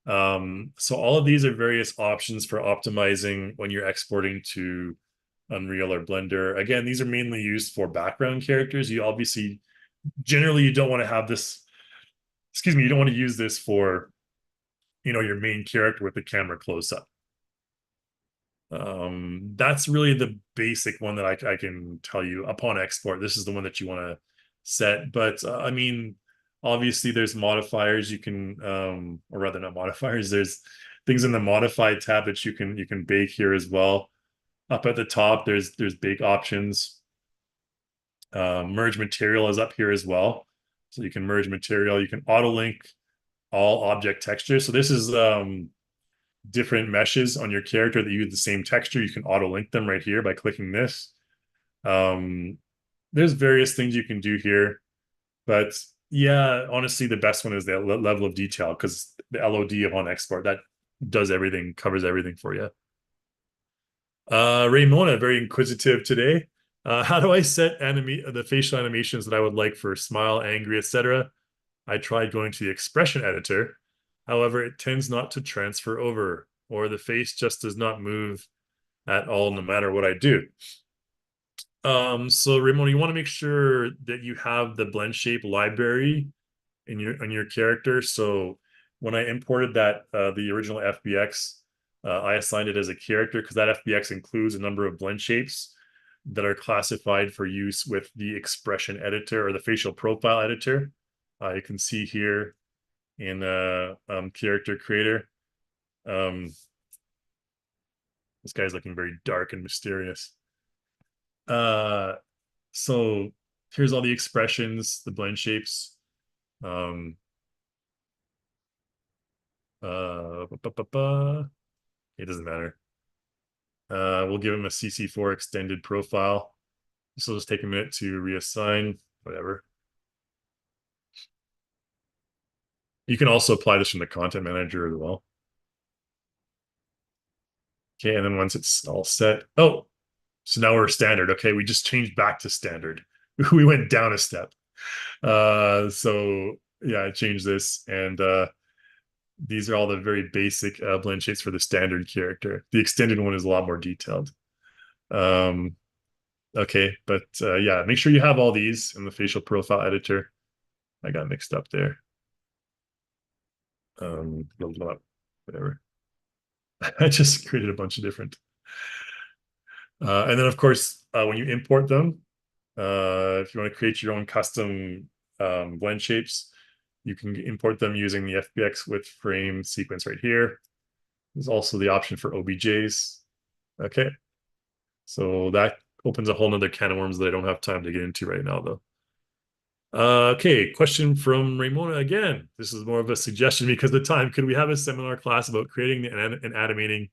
[SPEAKER 1] So all of these are various options for optimizing when you're exporting to Unreal or Blender. Again, these are mainly used for background characters. You obviously, generally, you don't want to have this, excuse me, you don't want to use this for, your main character with the camera close up. That's really the basic one that I can tell you upon export. This is the one that you want to set. But I mean, obviously there's modifiers you can, or rather not modifiers, there's things in the modified tab that you can bake here as well. Up at the top, there's bake options. Merge material is up here as well. So you can merge material, you can auto link all object textures. So this is different meshes on your character that use the same texture. You can auto link them right here by clicking this. There's various things you can do here, but yeah, honestly, the best one is the level of detail, because the LOD upon export, that does everything, covers everything for you. Raymona, very inquisitive today. How do I set the facial animations that I would like for smile, angry, etc.? I tried going to the expression editor. However, it tends not to transfer over, or the face just does not move at all, no matter what I do. So Raymond, you want to make sure that you have the blend shape library in your character. So when I imported that the original FBX, I assigned it as a character because that FBX includes a number of blend shapes that are classified for use with the expression editor or the facial profile editor. You can see here in character creator. Um, this guy's looking very dark and mysterious. Uh, so here's all the expressions, the blend shapes. Um, it doesn't matter. We'll give him a CC4 extended profile. This will just take a minute to reassign, whatever. You can also apply this from the content manager as well. Okay, and then once it's all set, oh, so now we're standard. Okay, we just changed back to standard. We went down a step. So yeah, I changed this, and these are all the very basic blend shapes for the standard character. The extended one is a lot more detailed. Um, okay, but yeah, make sure you have all these in the facial profile editor. I got mixed up there. Blah, blah, blah, whatever. I just created a bunch of different. And then, of course, when you import them, if you want to create your own custom blend shapes, you can import them using the FBX with frame sequence right here. There's also the option for OBJs. Okay, so that opens a whole nother can of worms that I don't have time to get into right now, though. Okay, question from Ramona again. This is more of a suggestion because of time. Could we have a seminar class about creating and animating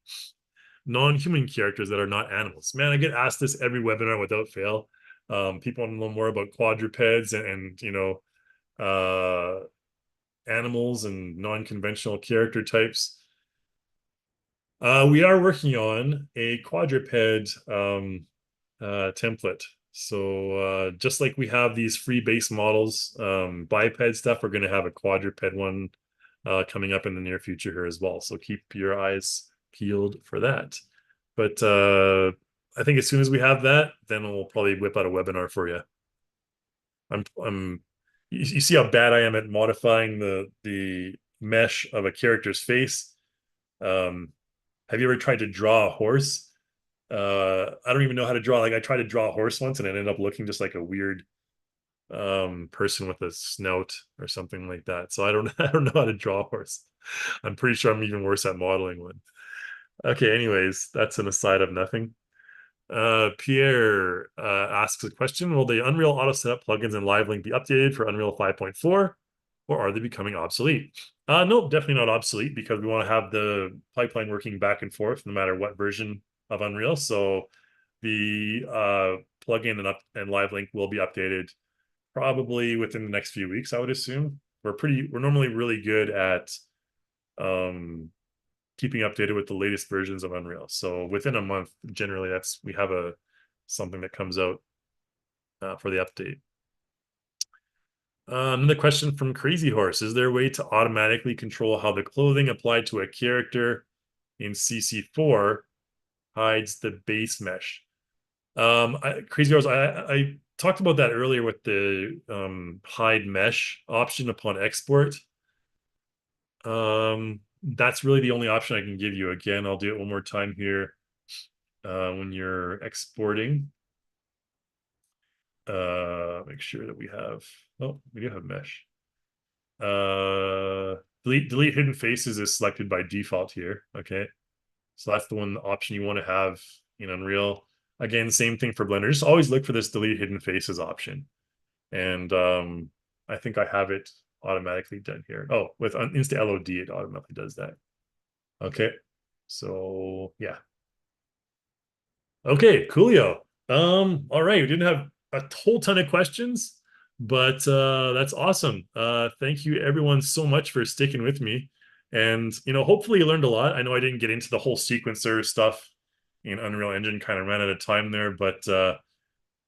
[SPEAKER 1] non-human characters that are not animals? Man, I get asked this every webinar without fail. People want to know more about quadrupeds and you know, animals and non-conventional character types. We are working on a quadruped template. So just like we have these free base models, biped stuff, we're going to have a quadruped one coming up in the near future here as well. So keep your eyes peeled for that. But I think as soon as we have that, then we'll probably whip out a webinar for you. You see how bad I am at modifying the mesh of a character's face. Have you ever tried to draw a horse? I don't even know how to draw. Like I tried to draw a horse once and it ended up looking just like a weird person with a snout or something like that. So I don't know how to draw a horse. I'm pretty sure I'm even worse at modeling one. Okay, anyways, that's an aside of nothing. Pierre asks a question: will the Unreal Auto Setup plugins and Live Link be updated for Unreal 5.4, or are they becoming obsolete? No, definitely not obsolete because we want to have the pipeline working back and forth no matter what version of Unreal. So the plugin and Live Link will be updated probably within the next few weeks, I would assume. We're normally really good at keeping updated with the latest versions of Unreal. So within a month, generally we have something that comes out for the update. The question from Crazy Horse: is there a way to automatically control how the clothing applied to a character in CC4 hides the base mesh? Crazy Horse, I talked about that earlier with the hide mesh option upon export. That's really the only option I can give you. Again, I'll do it one more time here. When you're exporting, make sure that we do have mesh. Delete hidden faces is selected by default here. Okay, so that's the one option you want to have in Unreal. Again, same thing for Blender. Just always look for this delete hidden faces option. And I think I have it automatically done here. Oh, with Insta LOD, it automatically does that. Okay, so yeah. Okay, coolio. All right, we didn't have a whole ton of questions, but that's awesome. Thank you everyone so much for sticking with me. And you know, hopefully you learned a lot. I know I didn't get into the whole sequencer stuff in Unreal Engine kind of ran out of time there, but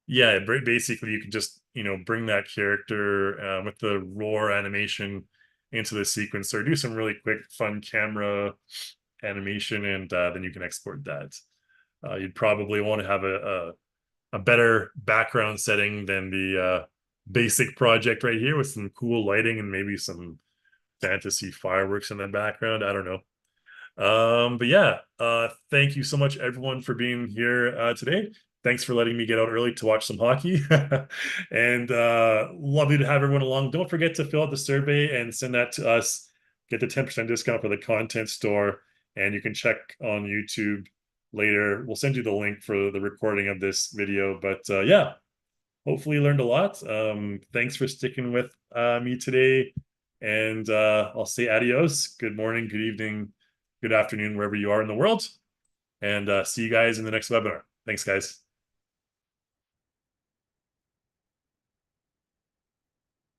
[SPEAKER 1] yeah, basically you can just, bring that character with the roar animation into the sequencer, do some really quick, fun camera animation, and then you can export that. You'd probably want to have a better background setting than the basic project right here with some cool lighting and maybe some fantasy fireworks in the background. I don't know. But yeah, thank you so much everyone for being here today. Thanks for letting me get out early to watch some hockey. And lovely to have everyone along. Don't forget to fill out the survey and send that to us. Get the 10% discount for the content store. And you can check on YouTube later. We'll send you the link for the recording of this video. But yeah, hopefully you learned a lot. Thanks for sticking with me today. And I'll say adios. Good morning, good evening, good afternoon, wherever you are in the world. And see you guys in the next webinar. Thanks, guys.